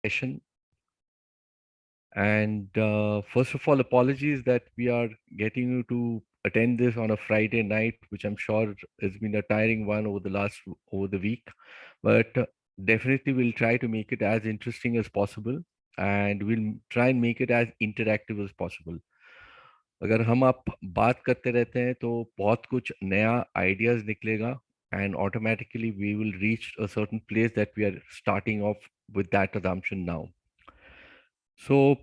session. And first of all, apologies that we are getting you to attend this on a Friday night, which I'm sure has been a tiring one over the week. But definitely we'll try to make it as interesting as possible, and we'll try and make it as interactive as possible. अगर हम आप बात करते रहते हैं तो बहुत कुछ नया आइडियाज निकलेगा, and automatically we will reach a certain place that we are starting off with that assumption now. So,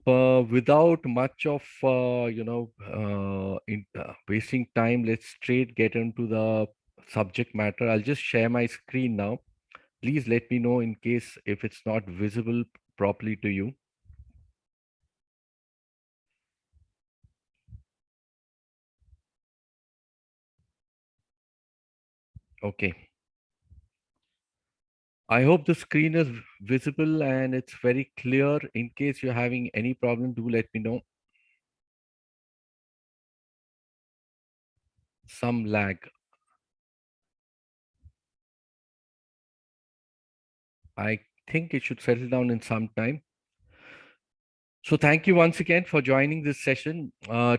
without much of wasting time, let's straight get into the subject matter. I'll just share my screen now. Please let me know in case if it's not visible properly to you. Okay. I hope the screen is visible and it's very clear. In case you're having any problem, do let me know. Some lag. I think it should settle down in some time. So thank you once again for joining this session.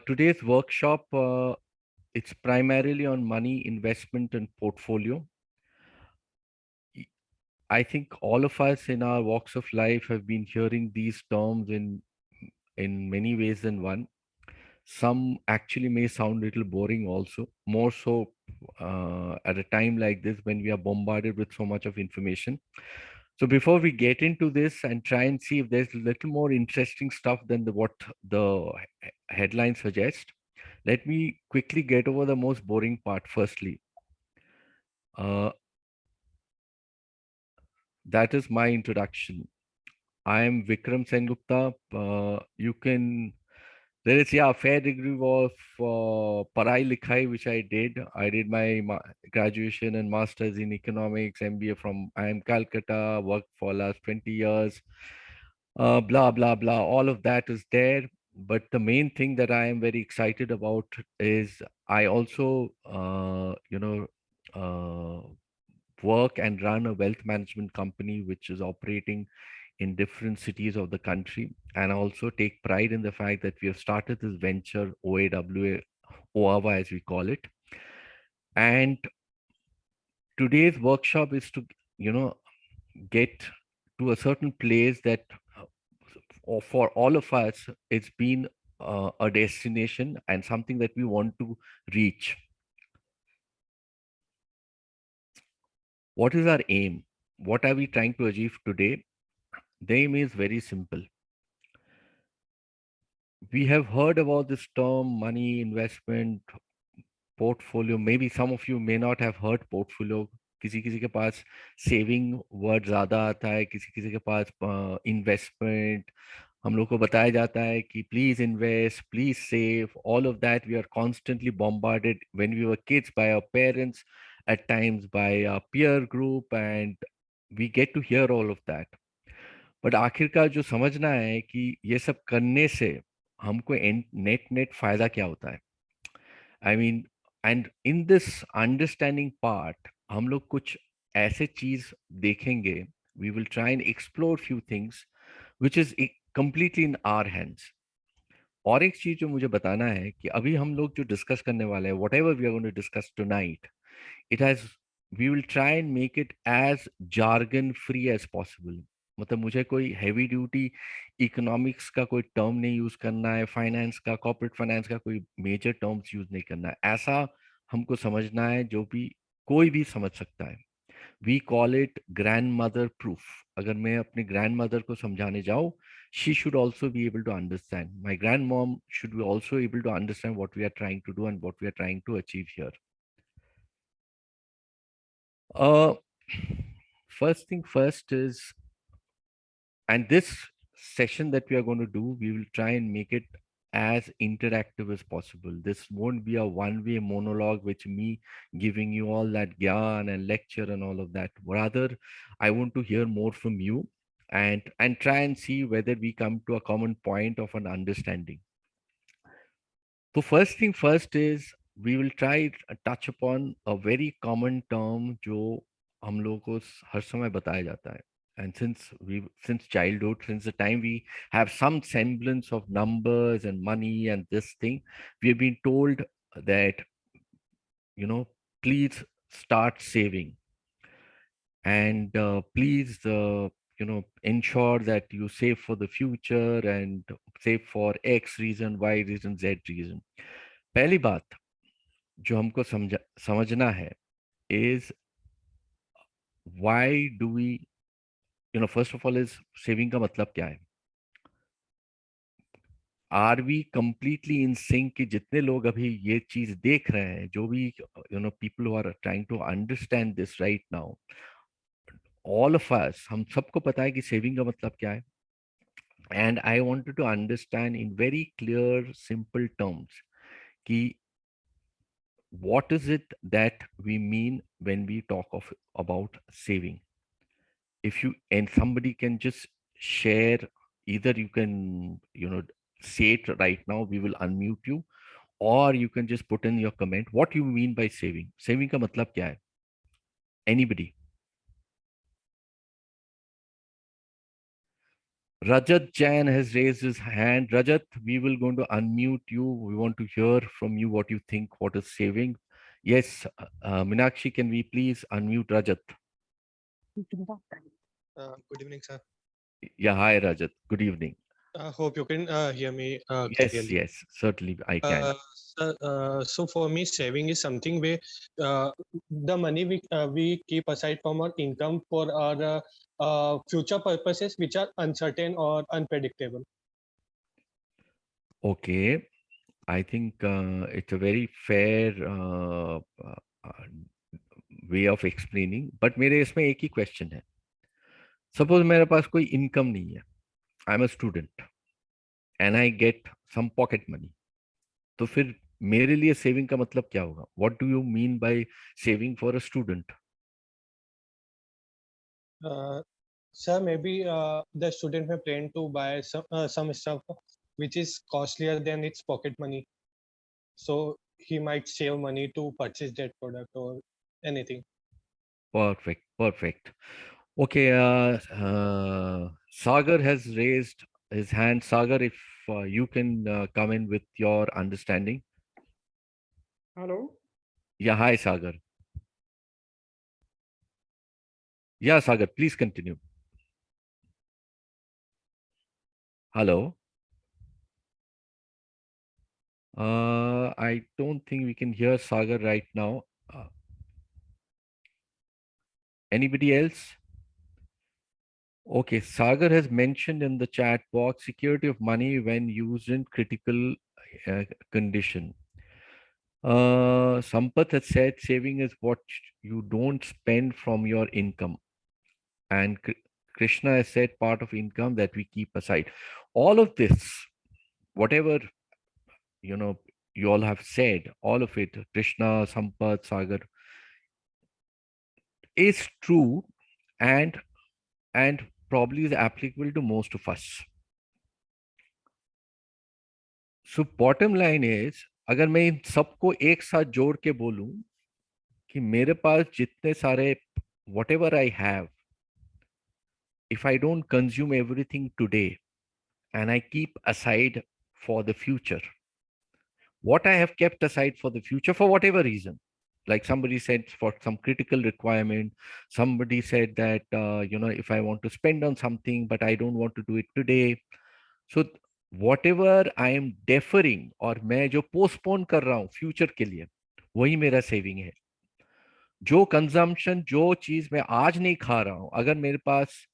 Today's workshop, it's primarily on money, investment, and portfolio. I think all of us in our walks of life have been hearing these terms in many ways than one. Some actually may sound a little boring also, more so at a time like this when we are bombarded with so much of information. So before we get into this and try and see if there's a little more interesting stuff than what the headline suggests, let me quickly get over the most boring part firstly. Uh, that is my introduction. I am Vikram Sengupta. You can There is, yeah, a fair degree of parai likhai which I did. I did my graduation and masters in Economics MBA from IIM Calcutta. Worked for last 20 years. Blah blah blah. All of that is there. But the main thing that I am very excited about is I also, uh, work and run a wealth management company which is operating in different cities of the country. And I also take pride in the fact that we have started this venture, OAWA, OAWA as we call it. And today's workshop is to, you know, get to a certain place that for all of us, it's been a destination and something that we want to reach. What is our aim? What are we trying to achieve today? The aim is very simple. We have heard about this term money, investment, portfolio. Maybe some of you may not have heard portfolio. किसी किसी के पास saving word ज्यादा आता है, किसी किसी के पास investment. हम लोग को बताया जाता है कि please invest, please save. All of that we are constantly bombarded when we were kids by our parents, at times by our peer group, and we get to hear all of that. But आखिरकार जो समझना है कि ये सब करने से हमको नेट नेट फायदा क्या होता है. I mean, and in this understanding part हम लोग कुछ ऐसे चीज देखेंगे. We will try and explore few things which is completely in our hands. और एक चीज जो मुझे बताना है कि अभी हम लोग जो डिस्कस करने वाले हैं, whatever we are going to discuss tonight, it has we will try and make it as jargon free as possible. मतलब मुझे कोई हैवी ड्यूटी इकोनॉमिक्स का कोई टर्म नहीं यूज करना है, फाइनेंस का, कॉर्पोरेट फाइनेंस का कोई मेजर टर्म्स यूज नहीं करना है. ऐसा हमको समझना है जो भी कोई भी समझ सकता है. We call it grandmother proof. अगर मैं अपने ग्रैंड मदर को समझाने जाऊं, she should also be able to understand. My grandmom should be also able to understand what we are trying to do and what we are trying to achieve here. Uh, First thing first is, and this session that we are going to do, we will try and make it as interactive as possible. This won't be a one-way monologue, which me giving you all that gyan and lecture and all of that. Rather, I want to hear more from you and try and see whether we come to a common point of an understanding. So first thing first is we will try touch upon a very common term जो हम लोगों को हर समय बताया जाता है, and since childhood, since the time we have some semblance of numbers and money and this thing, we have been told that, you know, please start saving, and please, ensure that you save for the future and save for X reason, Y reason, Z reason. पहली बात जो हमको समझना है is, why do we, first of all is saving का मतलब क्या है? Are we completely in sync कि जितने लोग अभी ये चीज देख रहे हैं, जो भी people who are trying to understand this right now, all of us, हम सबको पता है कि सेविंग का मतलब क्या है. And I wanted to understand in very clear simple terms कि what is it that we mean when we talk of about saving. If you and somebody can just share, either you can, say it right now, we will unmute you, or you can just put in your comment what you mean by saving. Saving का मतलब क्या है? Anybody? Rajat Jain has raised his hand. Rajat, we will going to unmute you. We want to hear from you what you think, what is saving. Yes, Minakshi, can we please unmute Rajat? Good evening, sir. Yeah, hi Rajat. Good evening. Hope you can hear me Yes, clearly. yes, certainly I can. Sir, so for me, saving is something where the money we keep aside from our income for our future purposes, which are uncertain or unpredictable. Okay, I think it's a very fair way of explaining. But मेरे इसमें एक ही question है. Suppose मेरे पास कोई income नहीं है. I'm a student and I get some pocket money. तो फिर मेरे लिए saving का मतलब क्या होगा? What do you mean by saving for a student? Sir, maybe the student may plan to buy some stuff which is costlier than its pocket money. So he might save money to purchase that product or anything. Perfect, perfect. Okay, Sagar has raised his hand. Sagar, if you can come in with your understanding. Hello. Yeah, hi, Sagar. Yeah, Sagar, please continue. Hello. I don't think we can hear Sagar right now. Anybody else? Okay, Sagar has mentioned in the chat box security of money when used in critical condition. Sampath has said saving is what you don't spend from your income. And Krishna has said part of income that we keep aside. All of this, whatever, you know, you all have said, all of it, Krishna, Sampath, Sagar, is true and and probably is applicable to most of us. So bottom line is, अगर मैं इन सबको एक साथ जोड़ के बोलूं कि मेरे पास जितने सारे whatever I have, if I don't consume everything today and I keep aside for the future, what I have kept aside for the future for whatever reason, like somebody said for some critical requirement, somebody said that if I want to spend on something but I don't want to do it today, so whatever I am deferring और मैं जो postpone कर रहा हूँ future के लिए, वही मेरा saving है. जो कंजम्पशन, जो चीज मैं आज नहीं खा रहा हूं, अगर मेरे पास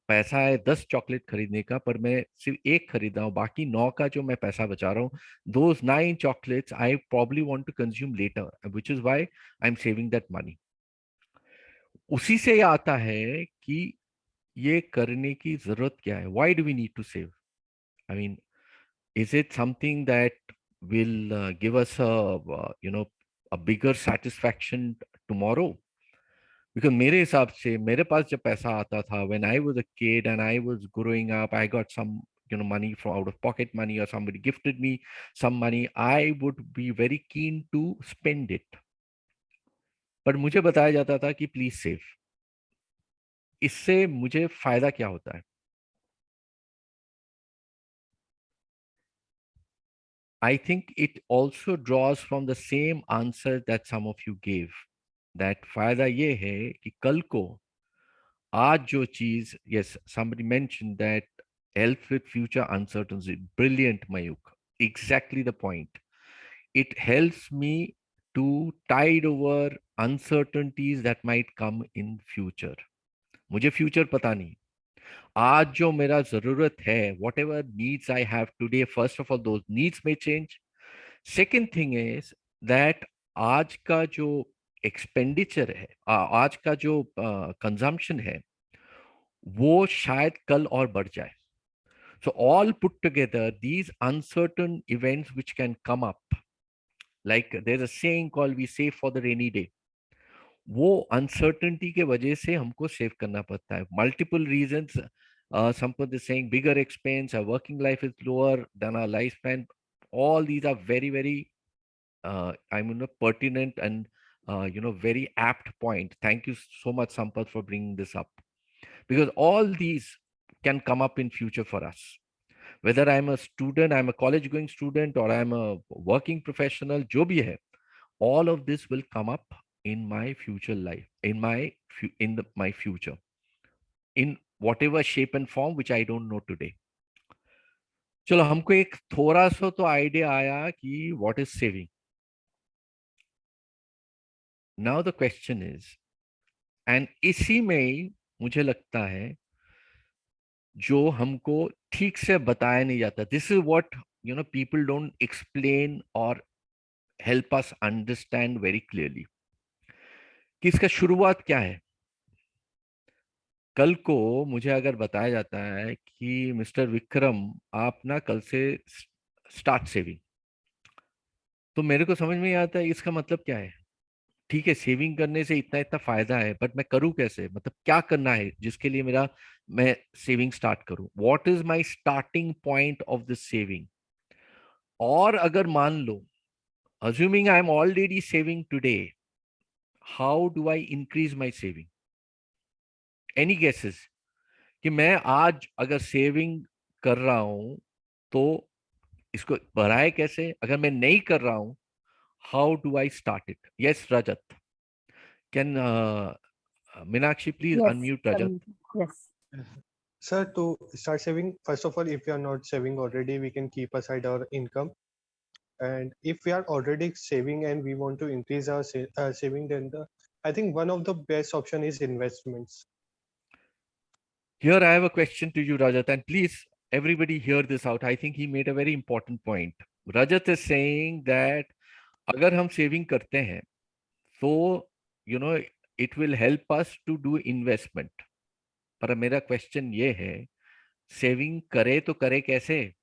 पैसा है 10 चॉकलेट खरीदने का पर मैं सिर्फ एक खरीद रहा हूँ, बाकी 9 का जो मैं पैसा बचा रहा हूँ, those 9 chocolates I probably want to consume later, which is why I am saving that money. उसी से आता है कि ये करने की जरूरत क्या है. Why do we need to save? I mean, is it something that will give us a bigger satisfaction tomorrow? Because मेरे हिसाब से मेरे पास जब पैसा आता था, when I was a kid and I was growing up, I got some money from out of pocket money, or somebody gifted me some money, I would be very keen to spend it. पर मुझे बताया जाता था कि please save. इससे मुझे फायदा क्या होता है? I think it also draws from the same answer that some of you gave. That फायदा ये है कि कल को आज जो चीज, yes, somebody mentioned that helps with future uncertainty. Brilliant, Mayuk. Exactly the point. It helps me to tide over uncertainties that might come in future. मुझे फ्यूचर पता नहीं, आज जो मेरा जरूरत है, whatever needs I have today, first of all those needs में change. Second thing is that आज का जो एक्सपेंडिचर है, आज का जो कंजम्पशन है, वो शायद कल और बढ़ जाए. So all put together, these uncertain events which can come up, like there's a saying called we save for the rainy day. वो अनसर्टेनिटी के वजह से हमको सेव करना पड़ता है. Multiple reasons. Sampath is saying bigger expense, our working life is lower than our lifespan. All these are very, very, I mean, pertinent and very apt point. Thank you so much, Sampath, for bringing this up, because all these can come up in future for us. Whether I'm a student, I'm a college going student, or I'm a working professional, जो भी है, all of this will come up in my future life, in my future, in whatever shape and form which I don't know today. चलो, हमको एक थोड़ा सा तो idea आया कि what is saving. Now the question is, and इसी में मुझे लगता है जो हमको ठीक से बताया नहीं जाता. This is what people don't explain or help us understand very clearly. कि इसका शुरुआत क्या है. कल को मुझे अगर बताया जाता है कि मिस्टर विक्रम, आप ना कल से स्टार्ट सेविंग, तो मेरे को समझ में नहीं आता है इसका मतलब क्या है. ठीक है, सेविंग करने से इतना इतना फायदा है, बट मैं करूं कैसे, मतलब क्या करना है जिसके लिए मैं सेविंग स्टार्ट करूं. What is my starting point of this saving. और अगर मान लो, assuming I am already saving today, how do I increase my saving? Any guesses? कि मैं आज अगर सेविंग कर रहा हूं तो इसको बढ़ाए कैसे, अगर मैं नहीं कर रहा हूं, how do I start it. Yes, Rajat can. Meenakshi, please Yes, unmute Rajat. yes. Sir, to start saving, first of all, if we are not saving already, we can keep aside our income. And if we are already saving and we want to increase our saving, then I think one of the best option is investments. Here I have a question to you, Rajat, and please everybody hear this out. I think he made a very important point. Rajat is saying that अगर हम saving करते हैं तो it will help us to do investment. पर मेरा question ये है, saving करे तो करे कैसे.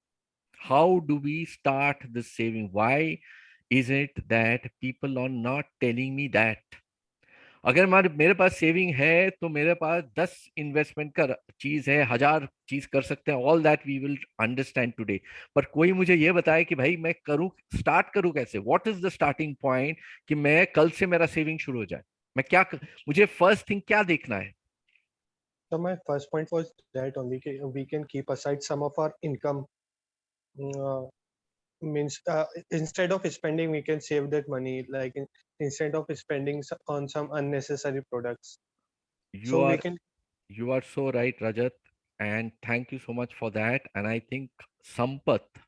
How do we start this saving. Why is it that people are not telling me that. अगर मेरे पास सेविंग है तो मेरे पास 10 इन्वेस्टमेंट का चीज है, 1000 चीज कर सकते हैं. All that we will understand today. पर कोई मुझे ये बताए कि भाई मैं करूं, स्टार्ट करूं कैसे. What is the starting point कि मैं कल से मेरा सेविंग शुरू हो जाए. मुझे फर्स्ट थिंग क्या देखना है. So my first point was that only we can keep aside some of our income. Uh, Means instead of spending, we can save that money. Like instead of spending on some unnecessary products, You so we are can. you are so right, Rajat, and thank you so much for that. And I think Sampath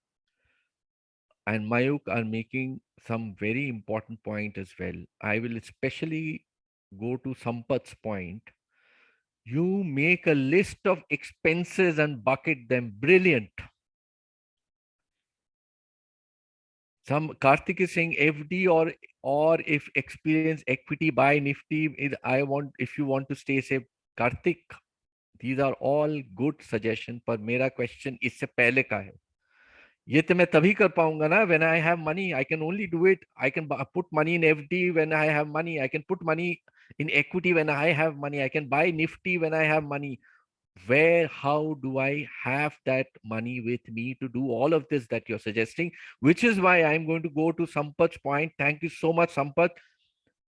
and Mayuk are making some very important point as well. I will especially go to Sampath's point. You make a list of expenses and bucket them. Brilliant. Some Karthik is saying FD or if experience equity buy Nifty. If you want to stay safe, Karthik. These are all good suggestion. पर मेरा question इससे पहले का है. ये तो मैं तभी कर पाऊंगा ना when I have money. I can only do it. I can put money in FD when I have money. I can put money in equity when I have money. I can buy Nifty when I have money. How do I have that money with me to do all of this that you're suggesting? Which is why I'm going to go to Sampath's point. Thank you so much, Sampath.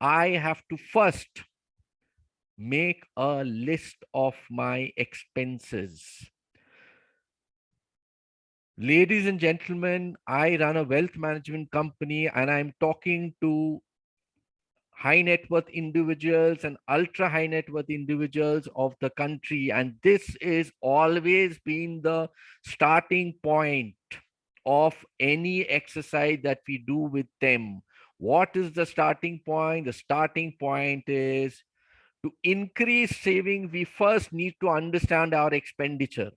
I have to first make a list of my expenses. Ladies and gentlemen, I run a wealth management company and I'm talking to high net worth individuals and ultra high net worth individuals of the country. And this is always been the starting point of any exercise that we do with them. What is the starting point? The starting point is to increase saving, we first need to understand our expenditure.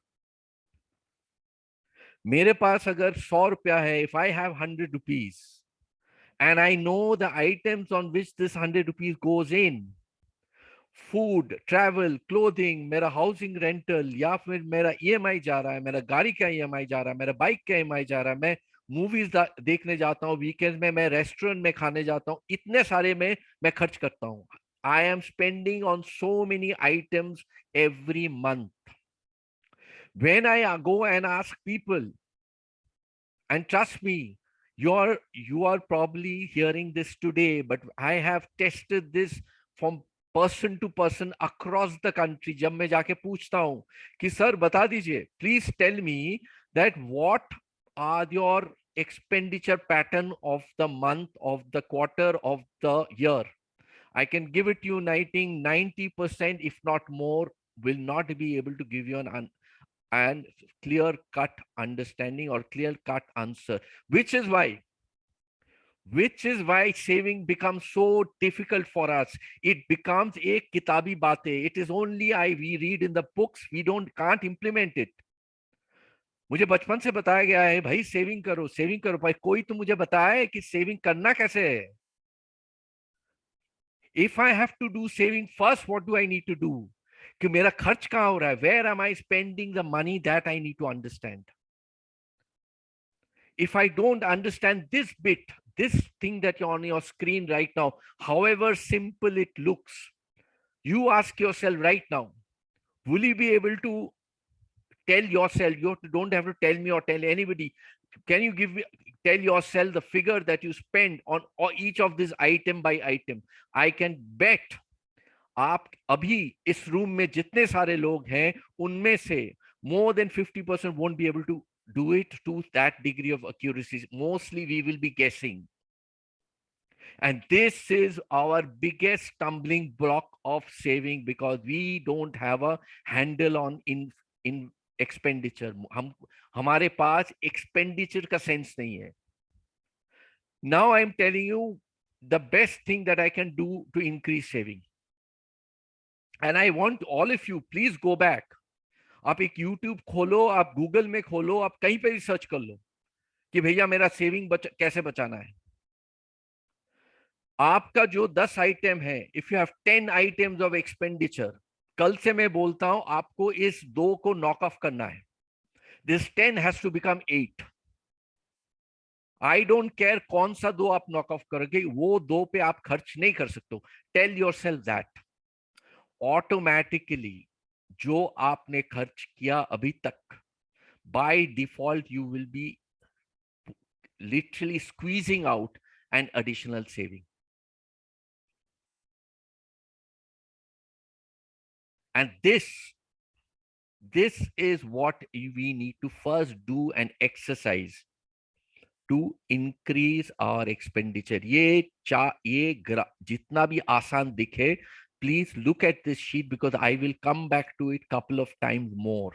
मेरे पास अगर 100 रुपया है, if I have 100 rupees and I know the items on which this 100 rupees goes in, food, travel, clothing, मेरा housing rental, या फिर मेरा EMI जा रहा है, मेरा गाड़ी का ईएमआई जा रहा है, मेरा बाइक का ईएमआई जा रहा है, मैं मूवीज देखने जाता हूँ, वीकेंड में मैं रेस्टोरेंट में खाने जाता हूँ, इतने सारे में मैं खर्च करता हूँ. I am spending on so many items every month. When I go and ask people, and trust me, you are probably hearing this today, but I have tested this from person to person across the country. जब मैं जाके पूछता हूँ कि sir बता दीजिए, please tell me that what are your expenditure pattern of the month, of the quarter, of the year. I can give it you 90%, if not more, will not be able to give you and clear cut understanding or clear cut answer, which is why saving becomes so difficult for us. It becomes a kitabi baate. It is only we read in the books, we can't implement it. मुझे बचपन से बताया गया है भाई saving करो भाई, कोई तो मुझे बताए कि सेविंग करना कैसे है. If I have to do saving first, what do I need to do? कि मेरा खर्च कहाँ हो रहा है, where am I spending the money, that I need to understand. If I don't understand this bit, this thing that you're on your screen right now, however simple it looks, you ask yourself right now, will you be able to tell yourself, don't have to tell me or tell anybody, can you tell yourself the figure that you spend on each of this item by item? I can bet आप अभी इस room में जितने सारे लोग हैं उनमें से more than 50% won't be able to do it to that degree of accuracy. Mostly we will be guessing. And this is our biggest stumbling block of saving, because we don't have a handle on in expenditure. हमारे पास expenditure का sense नहीं है. Now I'm telling you the best thing that I can do to increase saving. And I want all of you, please go back. आप एक YouTube खोलो, आप Google में खोलो, आप कहीं पे भी सर्च कर लो कि भैया मेरा सेविंग कैसे बचाना है. आपका जो 10 आइटम है, if you have 10 items of expenditure, कल से मैं बोलता हूं आपको इस 2 को नॉक ऑफ करना है. This 10 has to become 8. I don't care कौन सा 2 आप नॉक ऑफ करोगे, वो 2 पे आप खर्च नहीं कर सकते. Tell yourself that. ऑटोमेटिकली जो आपने खर्च किया अभी तक, by default you will be literally squeezing out an additional saving. And this is what we need to first do an exercise to increase our expenditure. ये जितना भी आसान दिखे, please look at this sheet because I will come back to it couple of times more.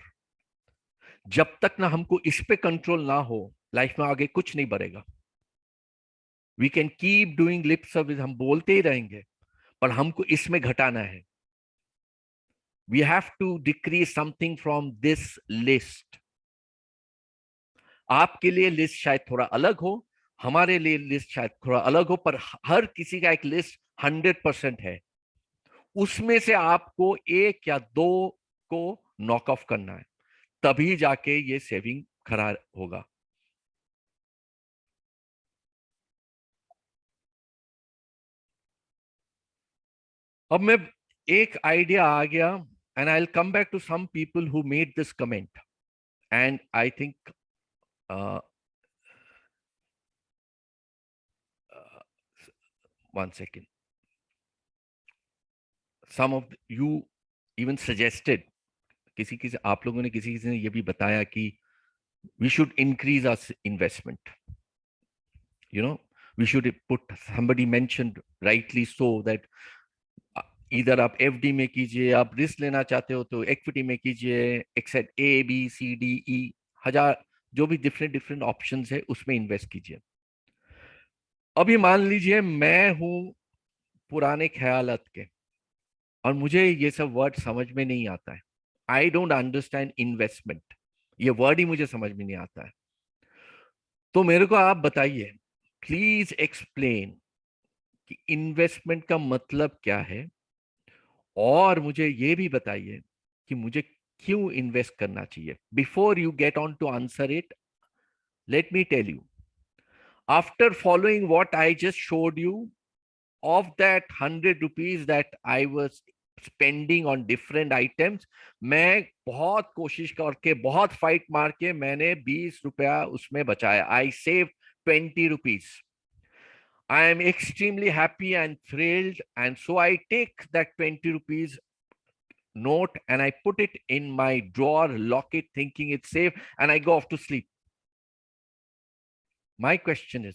जब तक ना हमको इस पे कंट्रोल ना हो, लाइफ में आगे कुछ नहीं बढ़ेगा. We can keep doing lip service, हम बोलते ही रहेंगे, पर हमको इसमें घटाना है. We have to decrease something from this list. आपके लिए लिस्ट शायद थोड़ा अलग हो, हमारे लिए लिस्ट शायद थोड़ा अलग हो, पर हर किसी का एक लिस्ट 100% है. उसमें से आपको 1 या 2 को नॉक ऑफ करना है, तभी जाके ये सेविंग खरा होगा. अब मैं एक आइडिया आ गया, and I'll come back to some people who made this comment, and I think uh, 1 second. some of you even suggested, किसी किसी आप लोगों ने किसी किसी ने ये भी बताया कि we should increase our investment. You know, we should put, somebody mentioned rightly so that इधर आप एफडी में कीजिए, आप रिस्क लेना चाहते हो तो इक्विटी में कीजिए, एक्सेट A B C D E, हजार जो भी डिफरेंट डिफरेंट ऑप्शंस है उसमें इन्वेस्ट कीजिए. अभी मान लीजिए मैं हूं पुराने ख्यालात के और मुझे ये सब वर्ड समझ में नहीं आता है. आई डोंट अंडरस्टैंड इन्वेस्टमेंट, ये वर्ड ही मुझे समझ में नहीं आता है. तो मेरे को आप बताइए, प्लीज एक्सप्लेन कि इन्वेस्टमेंट का मतलब क्या है, और मुझे ये भी बताइए कि मुझे क्यों इन्वेस्ट करना चाहिए. Before you get on to answer it, let me tell you, after following what I just showed you, of that 100 rupees that I was spending on different items, मैं बहुत कोशिश करके बहुत फाइट मार के मैंने 20 रुपया उसमें बचाया. I saved 20 rupees. I am extremely happy and thrilled, and so I take that 20 rupees note and I put it in my drawer, lock it, thinking it's safe, and I go off to sleep. My question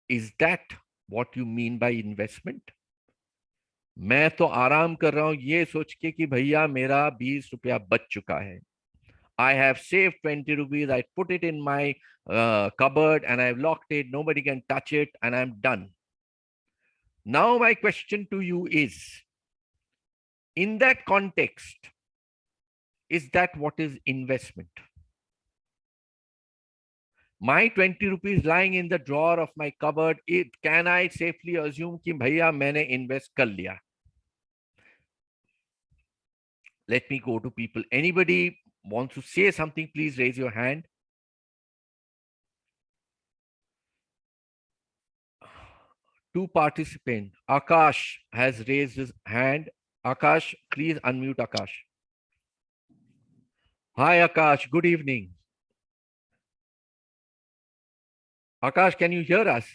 is that what you mean by investment? मैं तो आराम कर रहा हूं ये सोच के कि भैया मेरा 20 रुपया बच चुका है. I have saved 20 rupees. I put it in my cupboard and I've locked it. Nobody can touch it and I'm done. Now my question to you is, in that context, is that what is investment? My 20 rupees lying in the drawer of my cupboard, can I safely assume कि भैया मैंने invest कर लिया? Let me go to people. Anybody wants to say something, please raise your hand. Two participants. Akash has raised his hand. Akash, please unmute Akash. Hi, Akash. Good evening. Akash, can you hear us?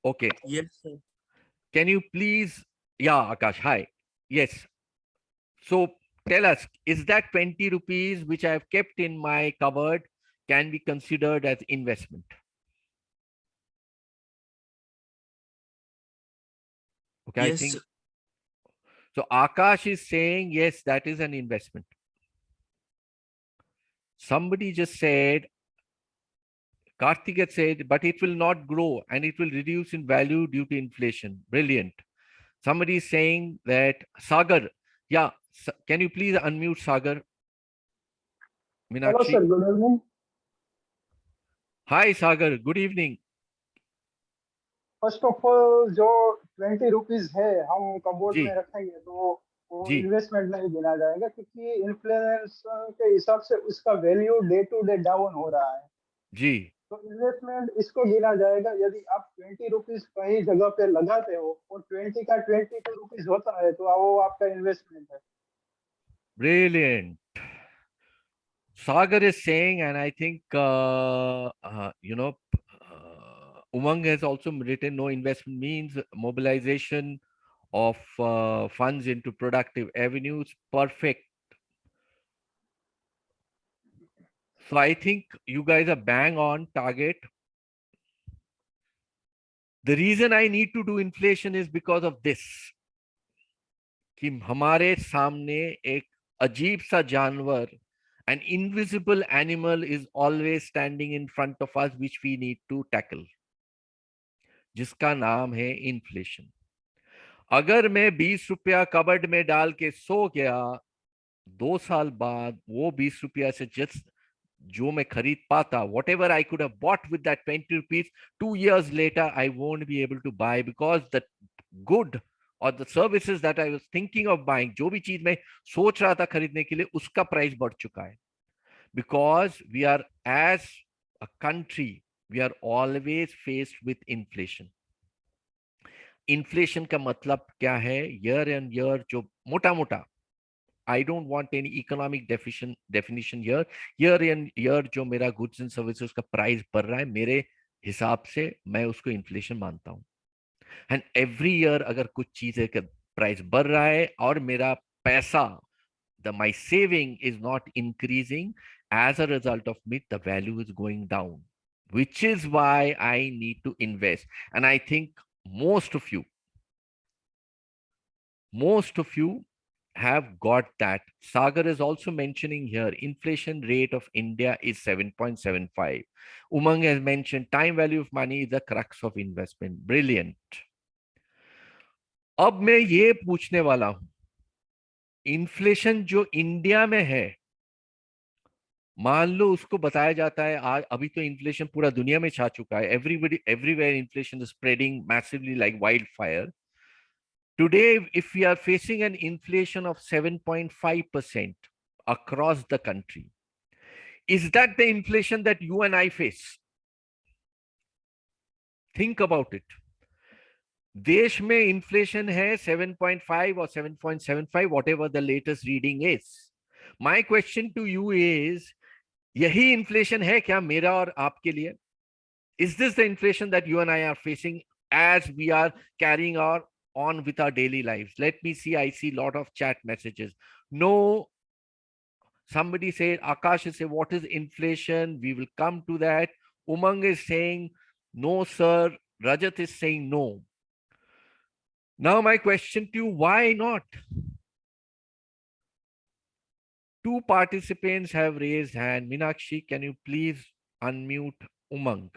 Okay. Yes, sir. Can you please? Yeah, Akash. Hi. Yes. So tell us, is that 20 rupees which I have kept in my cupboard can be considered as investment? Okay, Yes, I think sir. so. Akash is saying yes, that is an investment. Somebody just said, Karthik had said, but it will not grow and it will reduce in value due to inflation. Brilliant. Somebody is saying that Sagar, yeah, can you please unmute Sagar? Hello, Meenakshi. sir. Good evening. Hi, Sagar. Good evening. First of all जो 20 rupees है हम cupboard जी में रखेंगे तो वो जी investment नहीं गिना जाएगा क्योंकि इन्फ्लेशन के हिसाब से उसका value day to day down हो रहा है. जी. तो इन्वेस्टमेंट इसको गिना जाएगा यदि आप 20 रुपीज कहीं जगह पे लगाते हो और 20 का 22 रुपीज होता है तो वो आपका इन्वेस्टमेंट है. Brilliant. Sagar is saying, and I think, Umang has also written, no investment means mobilization of funds into productive avenues. Perfect. So I think you guys are bang on target. The reason I need to do inflation is because of this. कि हमारे सामने एक अजीब सा जानवर, an invisible animal is always standing in front of us which we need to tackle, जिसका नाम है इन्फ्लेशन. अगर मैं 20 रुपया कबर्ड में डाल के सो गया, 2 साल बाद वो 20 रुपया से जस्ट जो मैं खरीद पाता, what ever I could have bought with that 20 rupees, 2 years later I won't be able to buy because the good or the services that I was thinking of buying, जो भी चीज मैं सोच रहा था खरीदने के लिए, उसका प्राइस बढ़ चुका है. Because we are, as a country, we are always faced with inflation. Inflation का मतलब क्या है? Year and year जो मोटा मोटा, I don't want any economic definition here. Year and year जो मेरा goods and services का प्राइस बढ़ रहा है, मेरे हिसाब से मैं उसको इन्फ्लेशन मानता हूं. एंड एवरी ईयर अगर कुछ चीजें का प्राइस बढ़ रहा है और मेरा पैसा, my saving is not increasing, as a result of it the value is going down, which is why I need to invest. And I think most of you most of you have got that. Sagar is also mentioning here inflation rate of India is 7.75. Umang has mentioned time value of money is the crux of investment. Brilliant. अब मैं ये पूछने वाला हूं, inflation जो India में है, मान लो उसको बताया जाता है आज, अभी तो इन्फ्लेशन पूरा दुनिया में छा चुका है, everybody everywhere inflation is spreading massively like wild fire. Today, if we are facing an inflation of 7.5% across the country, is that the inflation that you and I face? Think about it. देश में inflation है 7.5 और 7.75, whatever the latest reading is. My question to you is, यही inflation है क्या मेरा और आपके लिए? Is this the inflation that you and I are facing as we are carrying on with our daily lives? Let me see. I see a lot of chat messages. No. Somebody said, Akash is saying, what is inflation? We will come to that. Umang is saying, no, sir. Rajat is saying no. Now my question to you, why not? Two participants have raised hand. Meenakshi, can you please unmute Umang?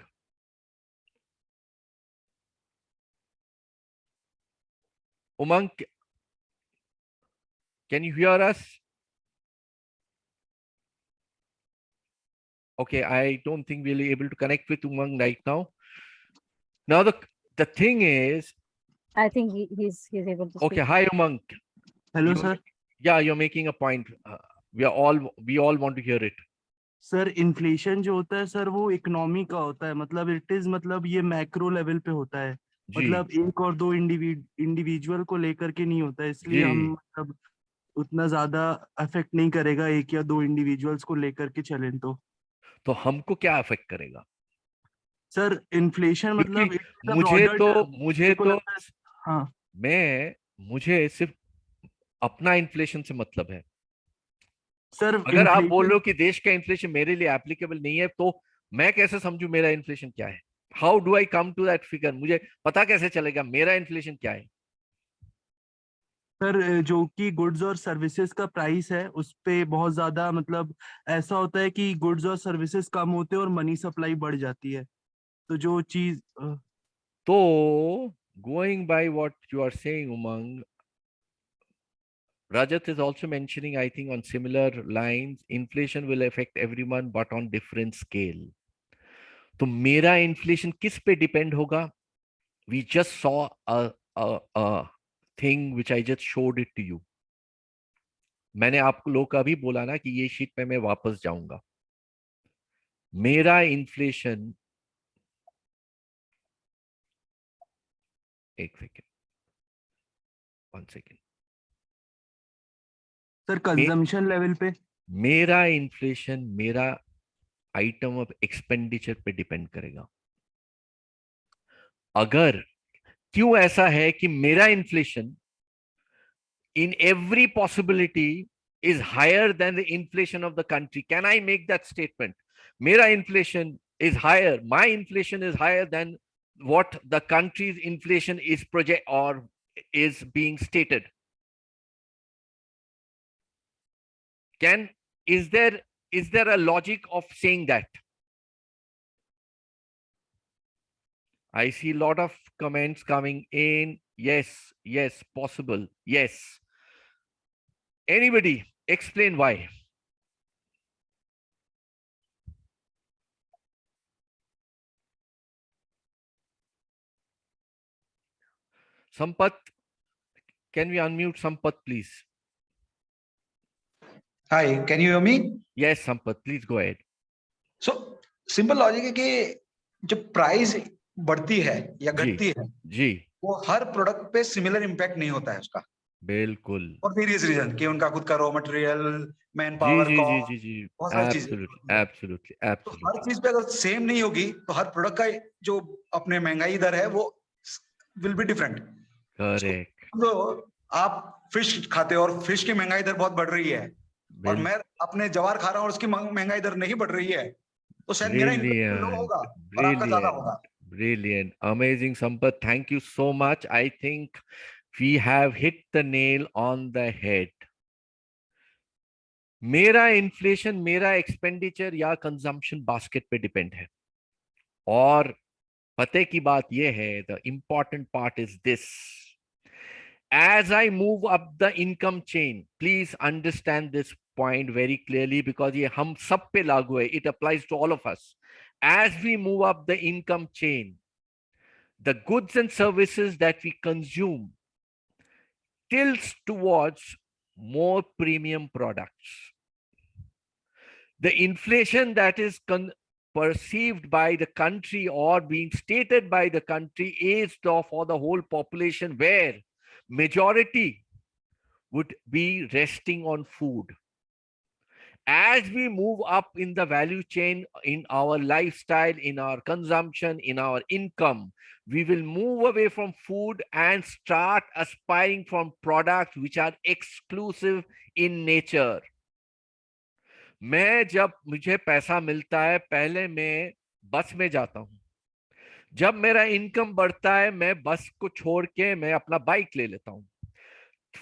Umang, can you hear us? Okay, I don't think we'll be able to connect with Umang right now. Now the thing is, I think he's able to speak. okay, hi Umang. Hello, sir. Yeah, you're making a point. We all want to hear it. Sir inflation जो होता है sir वो economy का होता है, मतलब it is मतलब ये मैक्रो लेवल पे होता है, मतलब एक और दो इंडिविजुअल को लेकर के नहीं होता है, इसलिए हम मतलब उतना ज्यादा अफेक्ट नहीं करेगा एक या दो इंडिविजुअल्स को लेकर के चलें तो हमको क्या अफेक्ट करेगा सर इन्फ्लेशन? मतलब मुझे तो हाँ, मुझे सिर्फ अपना इन्फ्लेशन से मतलब है सर. अगर आप बोल रहे हो कि देश का इन्फ्लेशन मेरे लिए एप्लीकेबल नहीं है, तो मैं कैसे समझू मेरा इन्फ्लेशन क्या है? How do I come to that figure? मुझे पता कैसे चलेगा मेरा इन्फ्लेशन क्या है? सर जो कि गुड्स और सर्विसेज का प्राइस है उस पे बहुत ज्यादा मतलब ऐसा होता है कि गुड्स और सर्विसेज कम होते हैं और मनी सप्लाई बढ़ जाती है, तो जो चीज तो going by what you are saying Umang, Rajat is also mentioning, I think on similar lines, inflation will affect everyone but on different scale. तो मेरा इन्फ्लेशन किस पे डिपेंड होगा? We just saw a thing which I just showed it to you. मैंने आप लोग का भी बोला ना कि ये शीट पे मैं वापस जाऊंगा. मेरा इन्फ्लेशन, एक second, 1 second. Sir consumption level पे मेरा इन्फ्लेशन मेरा आइटम ऑफ एक्सपेंडिचर पे डिपेंड करेगा. अगर क्यों ऐसा है कि मेरा inflation in every possibility is higher than the inflation of the country? Can I make that statement? Mera inflation is higher, my inflation is higher than what the country's inflation is project or is being stated. Is there a logic of saying that? I see a lot of comments coming in. Yes, possible. Yes. Anybody explain why? Sampath, can we unmute Sampath, please? Hi, can you hear me? Yes, Sampath, please go ahead. So, simple logic है कि जब price बढ़ती है या घटती है जी, वो हर product पे सिमिलर इम्पैक्ट नहीं होता है उसका. बिल्कुल. और वेरियस रीजन कि उनका खुद का रॉ मटेरियल, मैन पावर, जी, बहुत सारी चीजें. एब्सोल्युटली. तो हर चीज पे अगर सेम नहीं होगी तो हर प्रोडक्ट का जो अपने महंगाई दर है वो will be different. Correct. तो आप फिश खाते हो और फिश की महंगाई दर बहुत बढ़ रही है, और मैं अपने जवार खा रहा हूँ और उसकी महंगाई दर नहीं बढ़ रही है, तो शायद मेरा इनकम लो होगा और आपका ज्यादा होगा. Brilliant. Amazing, Sampath. Thank you so much. I think we have hit the nail on the head. मेरा इन्फ्लेशन मेरा एक्सपेंडिचर या कंजम्पशन बास्केट पे डिपेंड है, और पते की बात यह है, the important part is this. As I move up the income chain, please understand this point very clearly, because ये हम सब पे लागू है. It applies to all of us. As we move up the income chain, the goods and services that we consume tilts towards more premium products. The inflation that is perceived by the country or being stated by the country is for the whole population, where majority would be resting on food. As we move up in the value chain, in our lifestyle, in our consumption, in our income, we will move away from food and start aspiring from products which are exclusive in nature. मैं जब मुझे पैसा मिलता है, पहले मैं बस में जाता हूं. जब मेरा इनकम बढ़ता है, मैं बस को छोड़ के मैं अपना बाइक ले लेता हूं.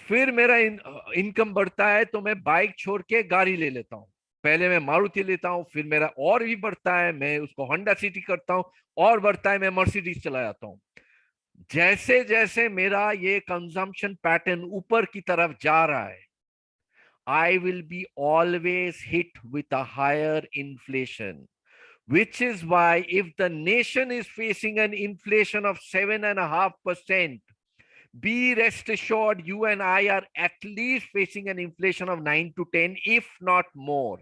फिर मेरा इनकम बढ़ता है तो मैं बाइक छोड़ के गाड़ी ले लेता हूं. पहले मैं मारुति लेता हूं, फिर मेरा और भी बढ़ता है, मैं उसको होंडा सिटी करता हूं, और बढ़ता है, मैं मर्सिडीज चला जाता हूं. जैसे जैसे मेरा ये कंजम्पशन पैटर्न ऊपर की तरफ जा रहा है, I will be always hit with a higher inflation, which is why if the nation is facing an inflation of 7.5%, be rest assured you and I are at least facing an inflation of 9 to 10, if not more.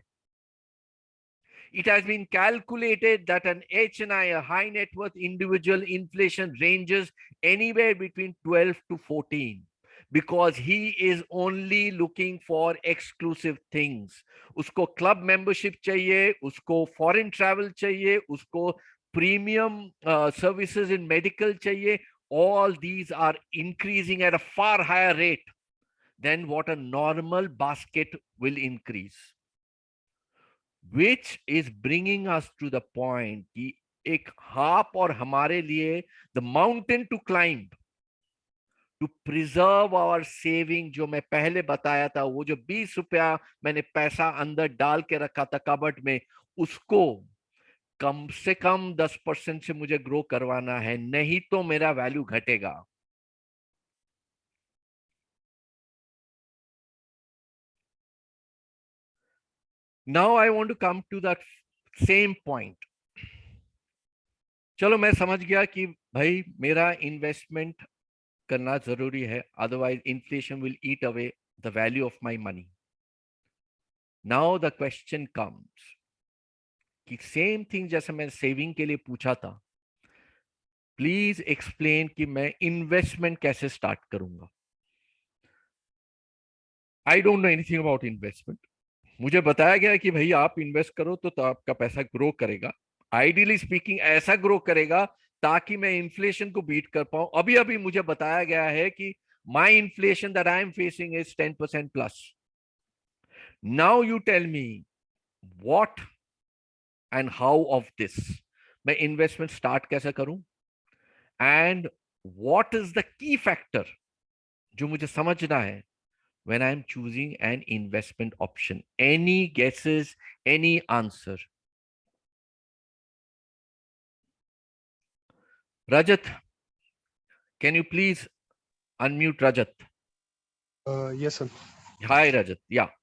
It has been calculated that an HNI, a high net worth individual, inflation ranges anywhere between 12 to 14. Because he is only looking for exclusive things. उसको club membership चाहिए, उसको foreign travel चाहिए, उसको premium services in medical चाहिए. All these are increasing at a far higher rate than what a normal basket will increase. Which is bringing us to the point कि एक हाप और हमारे लिए the mountain to climb, to preserve our saving, जो मैं पहले बताया था, वो जो 20 रुपया मैंने पैसा अंदर डाल के रखा था कबर्ड में, उसको कम से कम 10% से मुझे ग्रो करवाना है, नहीं तो मेरा वैल्यू घटेगा. Now I want to come to that same point. चलो मैं समझ गया कि भाई मेरा इन्वेस्टमेंट करना जरूरी है, otherwise inflation will eat away the value of my money. Now the question comes कि सेम थिंग जैसे मैं सेविंग के लिए पूछा था, प्लीज एक्सप्लेन कि मैं इन्वेस्टमेंट कैसे स्टार्ट करूंगा. I don't know anything about investment. मुझे बताया गया कि भाई आप इन्वेस्ट करो तो आपका पैसा ग्रो करेगा. आइडियली स्पीकिंग ऐसा ग्रो करेगा ताकि मैं इन्फ्लेशन को बीट कर पाऊं. अभी अभी मुझे बताया गया है कि my inflation that I am facing is 10% plus. Now you tell me what and how of this. मैं इन्वेस्टमेंट स्टार्ट कैसे करूं, and what is the key factor जो मुझे समझना है when I am choosing an investment option. Any guesses, any answer? Rajat, can you please unmute Rajat? Yes, sir. Hi, Rajat. Yeah.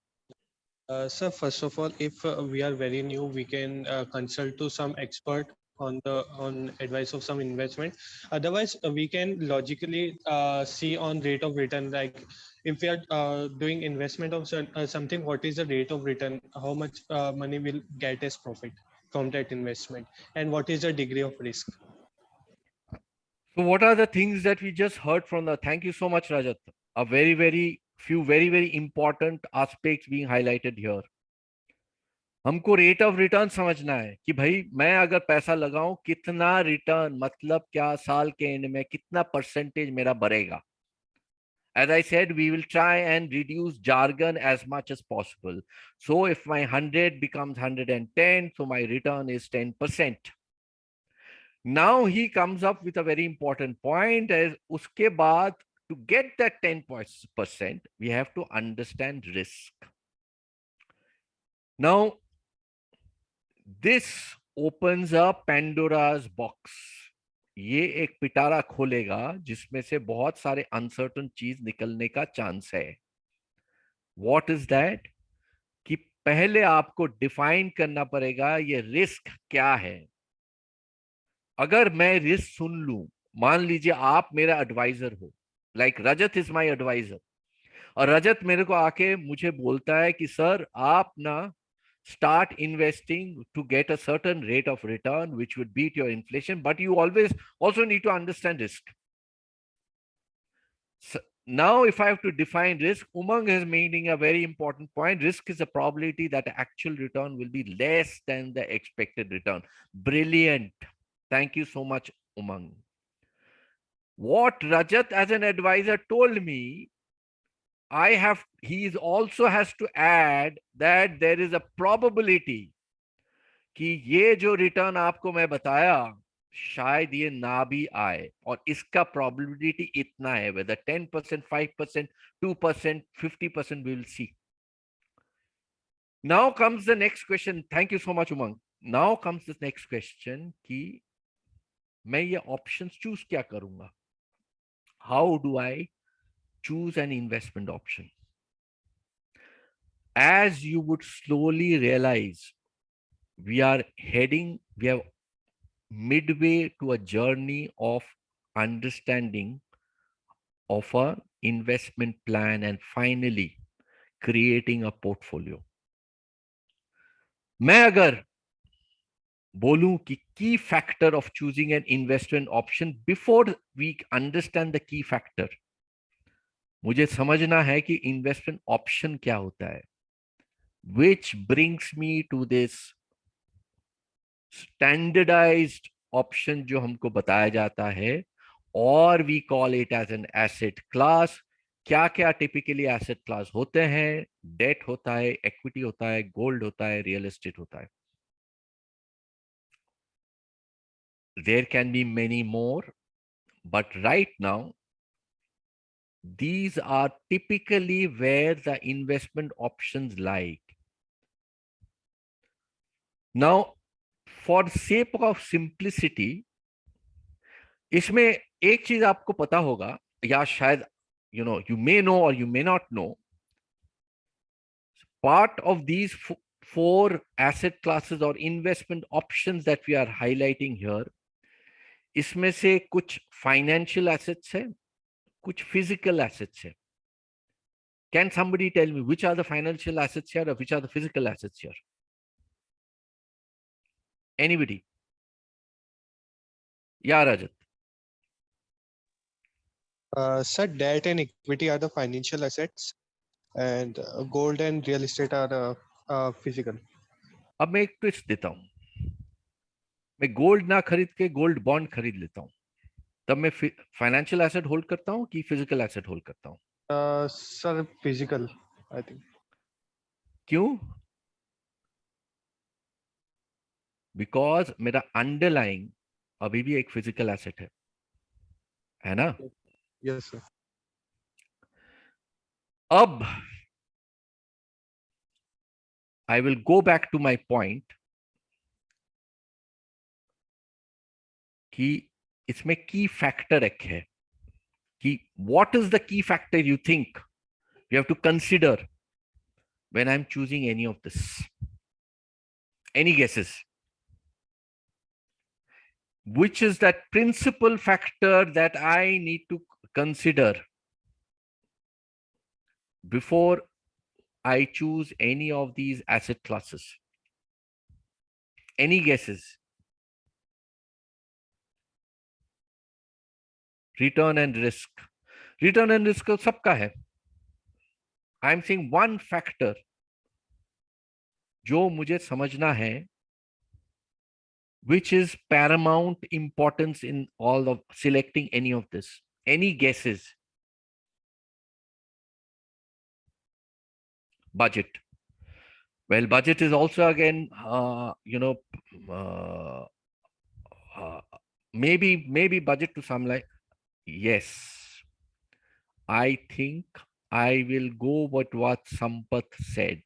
Sir, first of all, if we are very new, we can consult to some expert on advice of some investment. Otherwise, we can logically see on rate of return. Like if we are doing investment of something, what is the rate of return? How much money will get as profit from that investment, and what is the degree of risk? So what are the things that we just heard from the? Thank you so much, Rajat. A very few very important aspects being highlighted here. हमको rate of return समझना है कि भाई मैं अगर पैसा लगाऊं कितना रिटर्न, मतलब क्या साल के एंड में कितना परसेंटेज मेरा बढ़ेगा. As I said, we will try and reduce jargon as much as possible. So if my 100 becomes 110, so my return is 10%. Now he comes up with a very important point as uske baad, to get that 10%, we have to understand risk. Now, this opens up Pandora's box. ये एक पिटारा खोलेगा जिसमें से बहुत सारे uncertain चीज निकलने का चांस है. What is that? कि पहले आपको डिफाइन करना पड़ेगा ये रिस्क क्या है. अगर मैं रिस्क सुन लूं, मान लीजिए आप मेरा एडवाइजर हो, like Rajat is my advisor, और रजत मेरे को आके मुझे बोलता है कि सर आप ना start investing to get a certain rate of return which would beat your inflation, but you always also need to understand risk. So now if I have to define risk, Umang is making a very important point. Risk is a probability that actual return will be less than the expected return. Brilliant. Thank you so much, Umang. What Rajat as an advisor told me, he also has to add that there is a probability कि ये जो return आपको मैं बताया शायद ये ना भी आए, और इसका प्रोबेबिलिटी इतना है, whether 10%, 5%, 2%, 50%, we will see. Now comes the next question. Thank you so much, Umang. Now comes the next question कि मैं ये ऑप्शंस चूज क्या करूंगा. How do I choose an investment option? As you would slowly realize, we are midway to a journey of understanding of a investment plan and finally creating a portfolio. मैं अगर बोलूं कि key factor of choosing an investment option, before we understand the key factor, मुझे समझना है कि investment option क्या होता है. Which brings me to this standardized option जो हमको बताया जाता है, और we call it as an asset class. क्या क्या टिपिकली एसेट क्लास होते हैं? डेट होता है, इक्विटी होता है, गोल्ड होता है, रियल एस्टेट होता है. There can be many more, but right now these are typically where the investment options lie. Now, for sake of simplicity, इसमें एक चीज आपको पता होगा, या शायद you may know or you may not know, part of these four asset classes or investment options that we are highlighting here, इसमें से कुछ फाइनेंशियल एसेट्स है, कुछ फिजिकल एसेट्स है. Can somebody tell me which are the financial assets here or which are the physical assets here? Anybody? Yeah, Rajat. Sir, debt and equity are the financial assets, and gold and real estate are physical. अब मैं एक twist देता हूं. मैं gold ना खरीद के gold bond खरीद लेता हूं, तब मैं फाइनेंशियल एसेट होल्ड करता हूं कि फिजिकल एसेट होल्ड करता हूं? Sir, physical, I think. क्यों? बिकॉज मेरा अंडरलाइंग अभी भी एक फिजिकल एसेट है ना? Yes, sir. अब I will go back to my point कि इसमें की फैक्टर एक है कि what is the key factor you think you have to consider when I'm choosing any of this? Any guesses? Which is that principal factor that I need to consider before I choose any of these asset classes? Any guesses? Return and risk. Return and risk तो सबका है. I'm saying one factor जो मुझे समझना है, which is paramount importance in all of selecting any of this. Any guesses? Budget. Well, budget is also again, uh, uh, maybe budget to some, like, yes. I think I will go with what Sampath said.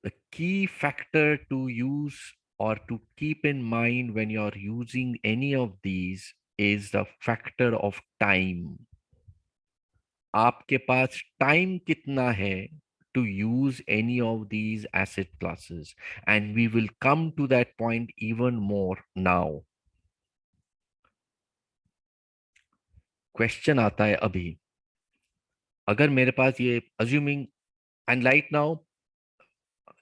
The key factor to use or to keep in mind when you're using any of these is the factor of time. आपके पास time कितना है to use any of these asset classes, and we will come to that point even more now. Question आता है अभी, अगर मेरे पास ये assuming, and right now,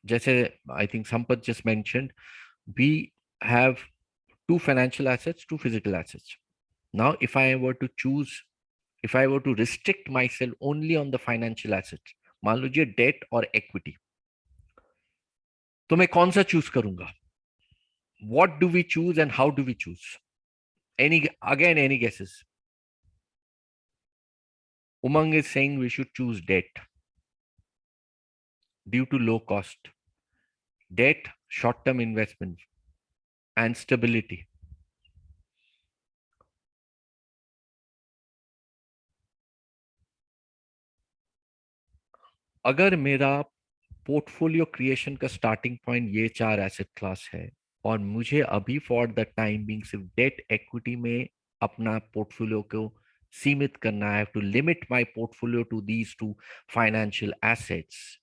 जैसे I think Sampath just mentioned, we have two financial assets, two physical assets. Now, if I were to choose, if I were to restrict myself only on the financial assets, मान लीजिए debt और equity, तो मैं कौन सा choose करूंगा? What do we choose and how do we choose? Any guesses? Umang is saying we should choose debt due to low cost. Debt, short-term investment, and stability. अगर मेरा पोर्टफोलियो क्रिएशन का starting point ये 4 asset class है और मुझे अभी for the time being सिर्फ debt equity में अपना पोर्टफोलियो को सीमित करना है, to limit my portfolio to these two financial assets,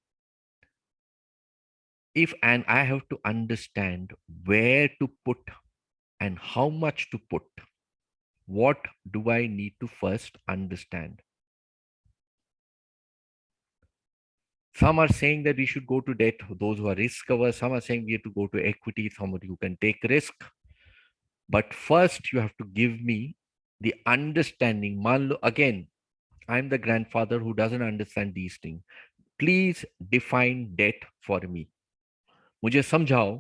if and I have to understand where to put and how much to put, what do I need to first understand? Some are saying that we should go to debt, those who are risk averse. Some are saying we have to go to equity, somebody who can take risk. But first, you have to give me the understanding. Again, I'm the grandfather who doesn't understand these things. Please define debt for me. मुझे समझाओ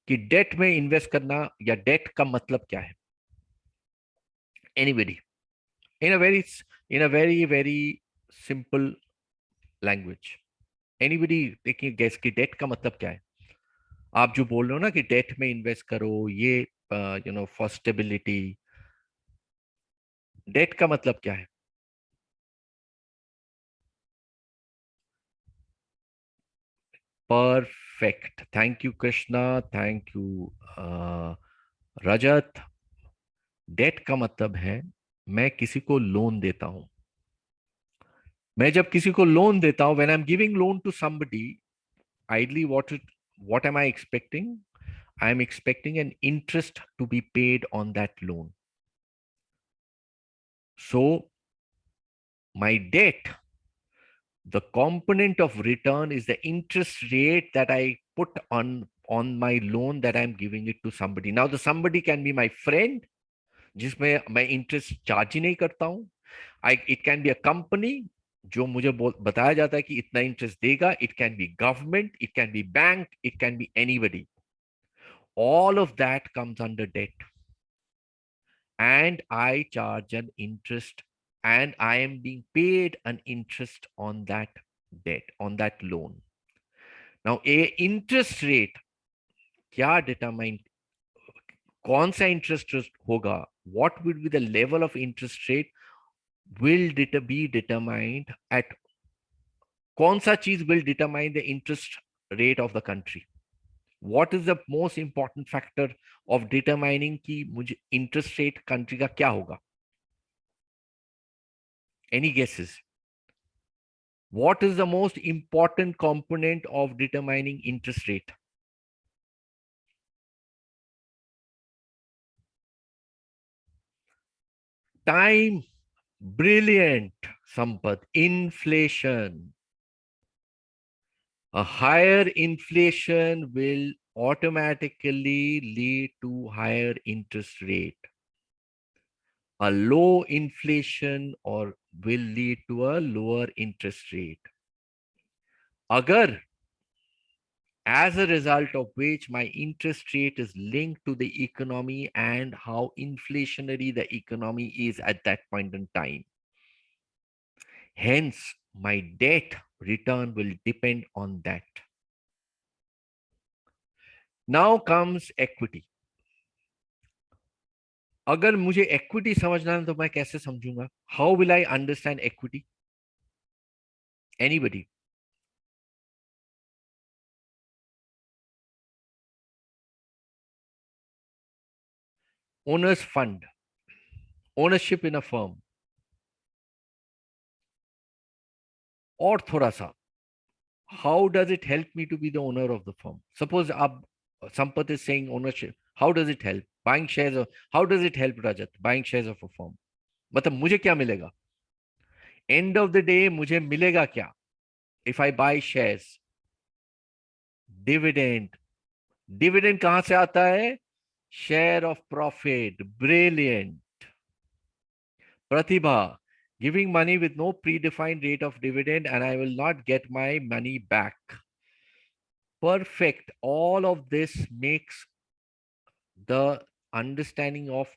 कि date में invest करना या date का मतलब क्या है? Anybody? In a very simple language. Anybody taking a guess कि डेट का मतलब क्या है? आप जो बोल रहे हो ना कि डेट में इन्वेस्ट करो, ये फॉर स्टेबिलिटी, डेट का मतलब क्या है? Perfect, thank you Krishna, thank you Rajat. Debt का मतलब है मैं किसी को लोन देता हूं। मैं जब किसी को लोन देता हूं, when I am giving loan to somebody, ideally what am I expecting? I am expecting an interest to be paid on that loan. So my debt, the component of return, is the interest rate that I put on my loan that I'm giving it to somebody. Now the somebody can be my friend, जिसमें मैं interest charge ही नहीं करता हूं. It can be a company जो मुझे बताया जाता है कि इतना इंटरेस्ट देगा. It can be government, it can be bank, it can be anybody. All of that comes under debt, and I charge an interest, and I am being paid an interest on that debt, on that loan. Now a interest rate क्या determine, कौन सा interest होगा, what would be the level of interest rate will be determined at, कौन सा चीज will determine the interest rate of the country? What is the most important factor of determining कि मुझे interest rate country का क्या होगा? Any guesses? What is the most important component of determining interest rate? Time. Brilliant, Sampath. Inflation. A higher inflation will automatically lead to higher interest rate. A low inflation or will lead to a lower interest rate. अगर as a result of which my interest rate is linked to the economy and how inflationary the economy is at that point in time. Hence, my debt return will depend on that. Now comes equity. अगर मुझे equity समझना है तो मैं कैसे समझूंगा? How will I understand equity? Anybody? Owner's fund, ownership in a firm, और थोड़ा सा, how does it help me to be the owner of the firm? Suppose ab Sampath is saying ownership. How does it help? Buying shares of, how does it help Rajat? Buying shares of a firm. मतलब मुझे क्या मिलेगा? End of the day मुझे मिलेगा क्या? If I buy shares, dividend. Dividend कहां से आता है? Share of profit. Brilliant. Pratibha, giving money with no predefined rate of dividend and I will not get my money back. Perfect. All of this makes the understanding of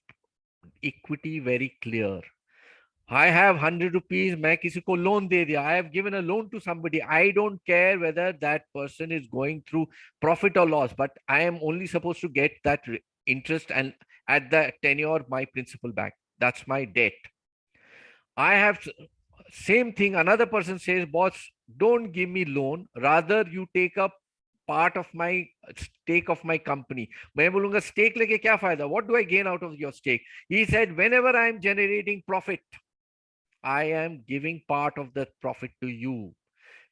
equity very clear. I have 100 rupees, मैं किसी को loan दे दिया. I have given a loan to somebody. I don't care whether that person is going through profit or loss, but I am only supposed to get that interest and at the tenure my principal back. That's my debt. I have same thing. Another person says, boss, don't give me loan. Rather you take up part of my stake of my company. मैं बोलूंगा stake लेके क्या फायदा? What do I gain out of your stake? He said, whenever I am generating profit, I am giving part of the profit to you,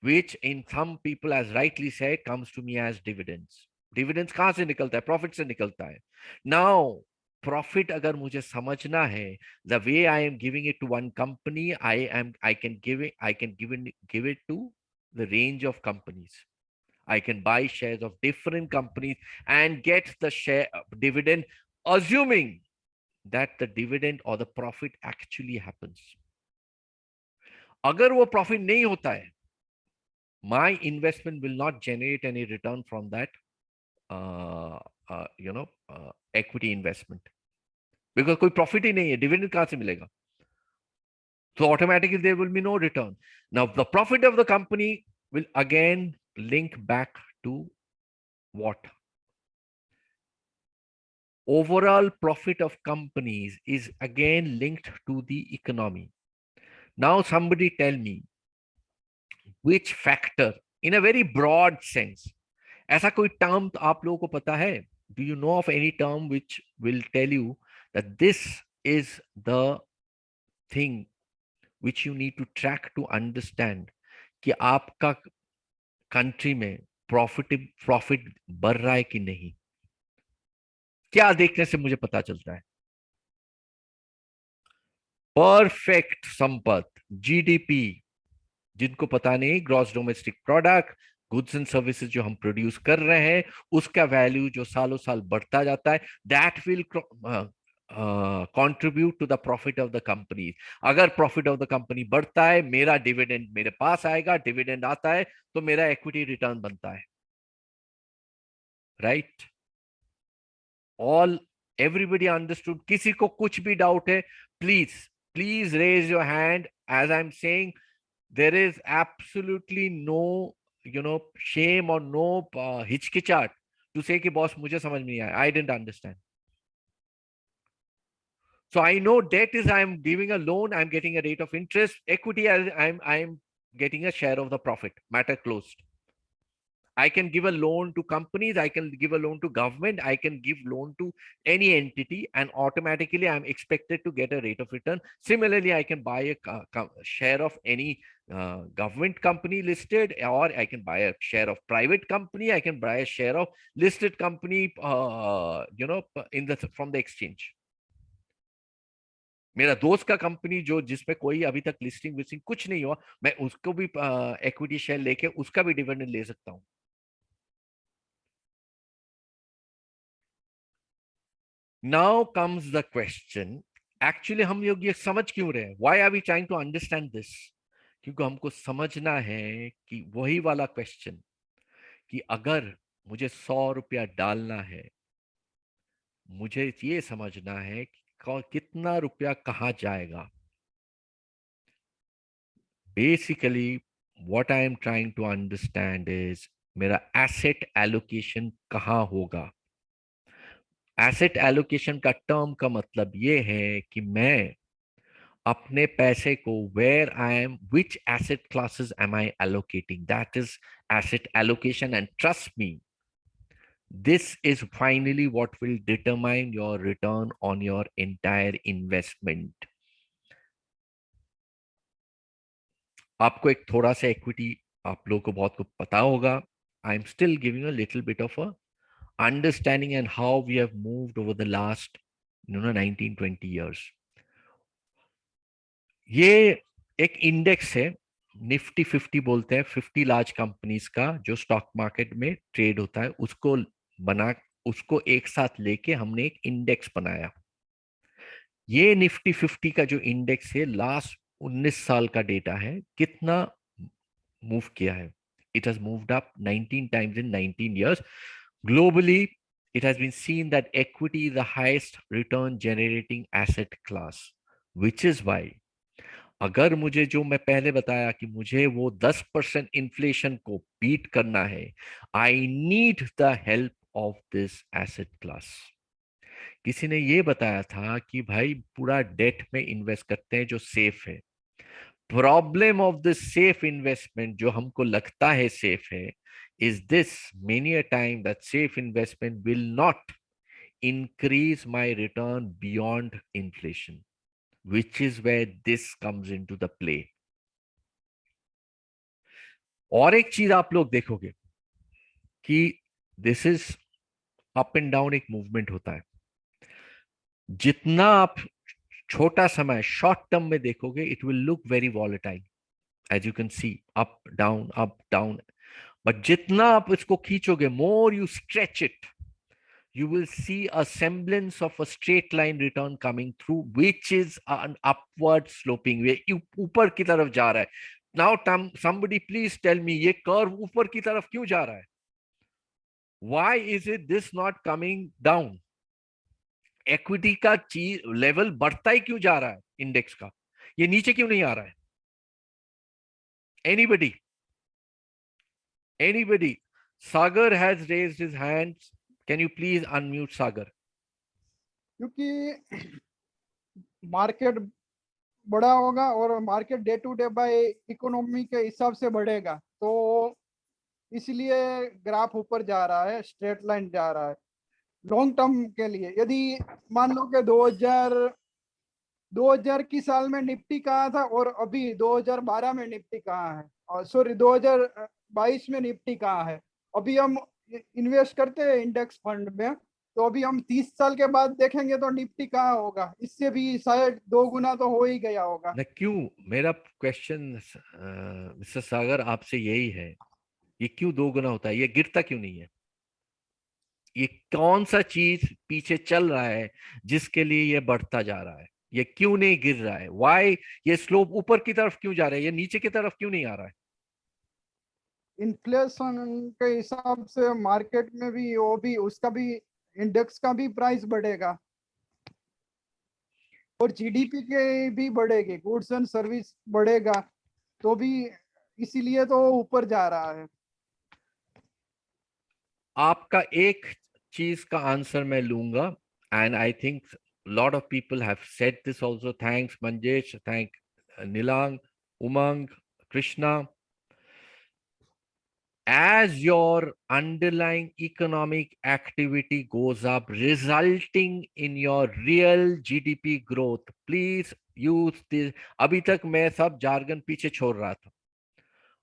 which in some people, as rightly said, comes to me as dividends. Dividends कहाँ से निकलता है? Profit से निकलता है. Now, profit अगर मुझे समझना है, the way I am giving it to one company, I can give it to the range of companies. I can buy shares of different companies and get the share dividend, assuming that the dividend or the profit actually happens. अगर वो profit नहीं होता है, my investment will not generate any return from that, equity investment. Because कोई profit ही नहीं है, dividend कहाँ से मिलेगा? So automatically there will be no return. Now the profit of the company will again link back to what? Overall profit of companies is again linked to the economy. Now somebody tell me which factor in a very broad sense. ऐसा कोई term आप लोगों को पता है? Do you know of any term which will tell you that this is the thing which you need to track to understand कि आपका country में profit बढ़ रहा है कि नहीं? क्या देखने से मुझे पता चलता है? परफेक्ट संपत, जीडीपी, जिनको पता नहीं, gross domestic product, goods and services जो हम प्रोड्यूस कर रहे हैं, उसका वैल्यू जो सालों साल बढ़ता जाता है, that will contribute to the profit of the company. अगर प्रॉफिट ऑफ द कंपनी बढ़ता है, मेरा डिविडेंड मेरे पास आएगा, डिविडेंड आता है तो मेरा इक्विटी रिटर्न बनता है. राइट? All everybody understood? किसी को कुछ भी डाउट है, please raise your hand. As I am saying, there is absolutely no shame or no हिचकिचाहट to say कि boss मुझे समझ में नहीं आया, I didn't understand. So I know debt is I am giving a loan, I am getting a rate of interest. Equity, I am getting a share of the profit. Matter closed. I can give a loan to companies, I can give a loan to government, I can give loan to any entity, and automatically I'm expected to get a rate of return. Similarly, I can buy a share of any government company listed, or I can buy a share of private company, I can buy a share of listed company, from the exchange. मेरा दोस्त का company जिसमें कोई अभी तक listing विस्टिंग कुछ नहीं हुआ, मैं उसको भी इक्विटी शेयर लेके उसका भी डिविडेंड ले सकता हूं. Now comes the question. Actually हम लोग ये समझ क्यों रहे हैं? Why are we trying to understand this? क्योंकि हमको समझना है कि वही वाला क्वेश्चन कि अगर मुझे 100 रुपया डालना है, मुझे ये समझना है कि कितना रुपया कहाँ जाएगा. Basically what I am trying to understand is मेरा एसेट एलोकेशन कहाँ होगा. एसेट एलोकेशन का टर्म का मतलब ये है कि मैं अपने पैसे को where I am which asset classes am I allocating, that is asset allocation. And trust me, this is finally what will determine your return on your entire investment. आपको एक थोड़ा सा इक्विटी आप लोगों को बहुत को पता होगा. I am still giving a little bit of a understanding and how we have moved over the last 19-20 years. ये एक इंडेक्स है, निफ्टी 50 बोलते हैं, 50 लार्ज कंपनीज का जो स्टॉक मार्केट में ट्रेड होता है, उसको एक साथ लेके हमने एक इंडेक्स बनाया. ये निफ्टी 50 का जो इंडेक्स है लास्ट 19 साल का डेटा है, कितना मूव किया है. It has moved up 19 times in 19 years. Globally, it has been seen that equity is the highest return generating asset class, which is why अगर मुझे जो मैं पहले बताया कि मुझे वो 10% इन्फ्लेशन को बीट करना है, I need the help of this asset class. किसी ने ये बताया था कि भाई पूरा डेट में इन्वेस्ट करते हैं जो सेफ है. Problem of this safe investment जो हमको लगता है सेफ है is this, many a time that safe investment will not increase my return beyond inflation, which is where this comes into the play. और एक चीज आप लोग देखोगे कि this is up and down, एक मूवमेंट होता है. जितना आप छोटा समय शॉर्ट टर्म में देखोगे, it will look very volatile, as you can see, up down. But जितना आप इसको खींचोगे, more you stretch it, you will see a semblance of a straight line return coming through, which is an upward sloping way. ऊपर की तरफ जा रहा है. Now somebody please tell me, ये कर्व ऊपर की तरफ क्यों जा रहा है? Why is it this not coming down? Equity का चीज लेवल बढ़ता ही क्यों जा रहा है इंडेक्स का, ये नीचे क्यों नहीं आ रहा है? Anybody? Sagar has raised his hands. Can you please unmute Sagar? क्योंकि मार्केट बड़ा होगा और market day to day by economy के हिसाब से बढ़ेगा, तो इसलिए ग्राफ ऊपर जा रहा है, स्ट्रेट लाइन जा रहा है. लॉन्ग टर्म के लिए यदि मान लो कि 2000 की साल में निफ्टी कहाँ था और अभी 2012 में निफ्टी कहाँ है, और सॉरी 2022 में निफ्टी कहाँ है. अभी हम इन्वेस्ट करते हैं इंडेक्स फंड में, तो अभी हम 30 साल के बाद देखेंगे तो निफ्टी कहाँ होगा, इससे भी शायद 2 गुना तो हो ही गया होगा. न क्यों, मेरा क्वेश्चन मिस्टर सागर आपसे यही है, ये क्यों 2 गुना होता है? ये गिरता क्यों नहीं है? ये कौन सा चीज पीछे चल रहा है जिसके लिए ये बढ़ता जा रहा है? ये क्यों नहीं गिर रहा है? वाई ये स्लोप ऊपर की तरफ क्यों जा रहा है? ये नीचे की तरफ क्यों नहीं आ रहा है? इन्फ्लेशन के हिसाब से मार्केट में भी वो भी उसका भी इंडेक्स का भी प्राइस बढ़ेगा और जीडीपी के भी बढ़ेगी, गुड्स एंड सर्विस बढ़ेगा, तो भी इसीलिए तो ऊपर जा रहा है. आपका एक चीज का आंसर मैं लूंगा, and I think lot of people have said this also. Thanks Manjesh, thank Nelang, Umang, Krishna. As your underlying economic activity goes up, resulting in your real GDP growth, please use this. अभी तक मैं सब जार्गन पीछे छोड़ रहा था,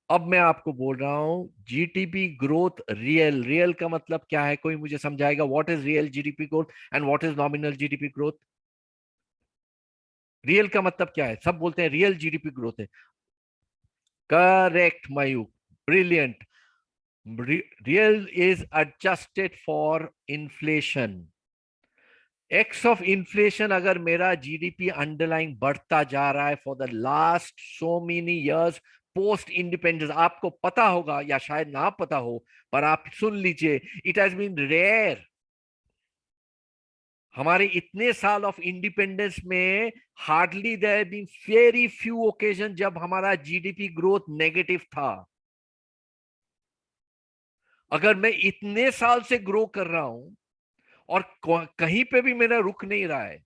अब मैं आपको बोल रहा हूं जीडीपी ग्रोथ रियल का मतलब क्या है? कोई मुझे समझाएगा? What is real GDP growth and what is nominal GDP growth? Real का मतलब क्या है? सब बोलते हैं रियल जीडीपी ग्रोथ है. Correct Mayuk, brilliant. Real is adjusted for inflation. X of inflation अगर मेरा जीडीपी अंडरलाइन बढ़ता जा रहा है for the last so many years, post independence, आपको पता होगा या शायद ना पता हो, पर आप सुन लीजिए, इट हैज बीन रेयर हमारे इतने साल ऑफ इंडिपेंडेंस में, hardly there been very few occasion जब हमारा जीडीपी ग्रोथ नेगेटिव था। अगर मैं इतने साल से ग्रो कर रहा हूं और कहीं पे भी मेरा रुक नहीं रहा है,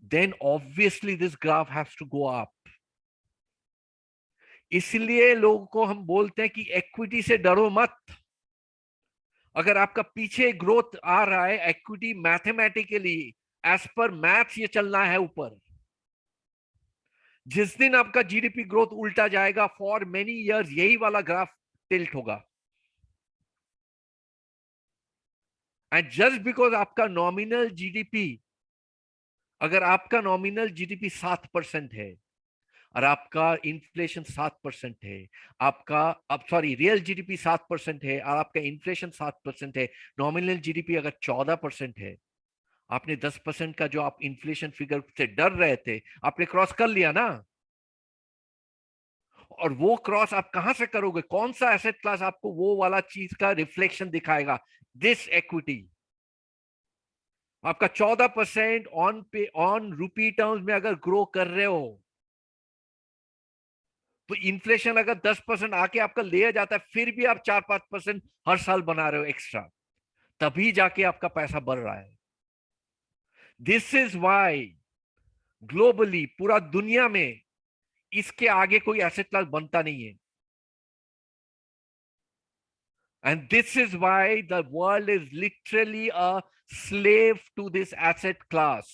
then obviously this graph has to go up. इसलिए लोगों को हम बोलते हैं कि इक्विटी से डरो मत। अगर आपका पीछे ग्रोथ आ रहा है, equity mathematically as per maths ये चलना है ऊपर। जिस दिन आपका जीडीपी ग्रोथ उल्टा जाएगा, फॉर मेनी इयर्स यही वाला ग्राफ टिल्ट होगा। एंड जस्ट बिकॉज आपका नॉमिनल जीडीपी, अगर आपका नॉमिनल जीडीपी 7% है और आपका इन्फ्लेशन 7% है, आपका अब सॉरी रियल जीडीपी 7% है और आपका इन्फ्लेशन 7% है, नॉमिनल जीडीपी अगर 14% है, आपने 10% का जो आप इन्फ्लेशन फिगर से डर रहे थे, आपने क्रॉस कर लिया ना। और वो क्रॉस आप कहां से करोगे? कौन सा एसेट क्लास आपको वो वाला चीज का रिफ्लेक्शन दिखाएगा? This equity. आपका 14% ऑन रूपी टर्म्स में अगर ग्रो कर रहे हो, तो इन्फ्लेशन अगर 10% आके आपका ले जाता है, फिर भी आप 4-5% हर साल बना रहे हो एक्स्ट्रा, तभी जाके आपका पैसा बढ़ रहा है। दिस इज वाई ग्लोबली, पूरा दुनिया में इसके आगे कोई एसेट क्लास बनता नहीं है। And this is why the world is literally a slave to this asset class,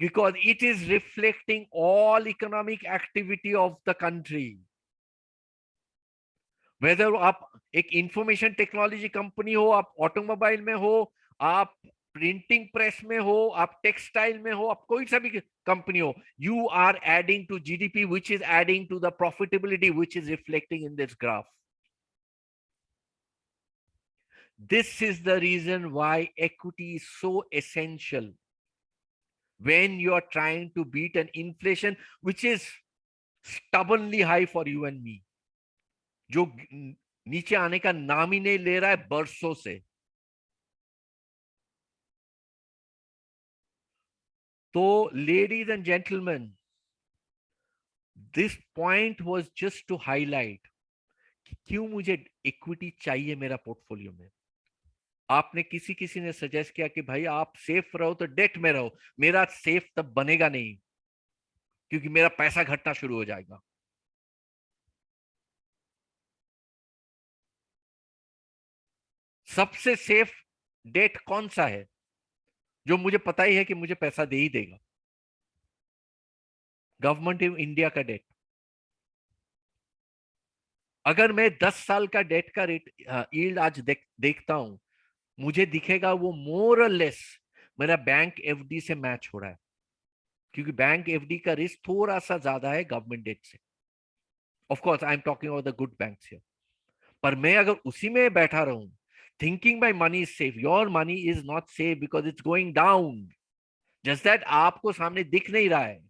because it is reflecting all economic activity of the country. Whether आप एक इंफॉर्मेशन टेक्नोलॉजी कंपनी हो, आप ऑटोमोबाइल में हो, आप प्रिंटिंग प्रेस में हो, आप टेक्सटाइल में हो, आप कोई सा भी कंपनी हो, you are adding to GDP, which is adding to the profitability, which is reflecting in this graph. This is the reason why equity is so essential when you are trying to beat an inflation which is stubbornly high for you and me, जो नीचे आने का नाम ही नहीं ले रहा है बरसों से। तो ladies and gentleman, this point was just to highlight कि क्यों मुझे इक्विटी चाहिए मेरा पोर्टफोलियो में। आपने किसी ने सजेस्ट किया कि भाई आप सेफ रहो तो डेट में रहो। मेरा सेफ तब बनेगा नहीं, क्योंकि मेरा पैसा घटना शुरू हो जाएगा। सबसे सेफ डेट कौन सा है जो मुझे पता ही है कि मुझे पैसा दे ही देगा? गवर्नमेंट ऑफ इंडिया का डेट। अगर मैं 10 साल का डेट का रेट यील्ड आज देखता हूं, मुझे दिखेगा वो मोर और लेस मेरा बैंक एफडी से मैच हो रहा है, क्योंकि बैंक एफडी का रिस्क थोड़ा सा ज्यादा है गवर्नमेंट डेट से। Of course I am talking about the good banks here. पर मैं अगर उसी में बैठा रहूं, thinking my money is safe, your money is not safe because it's going down, just that आपको सामने दिख नहीं रहा है।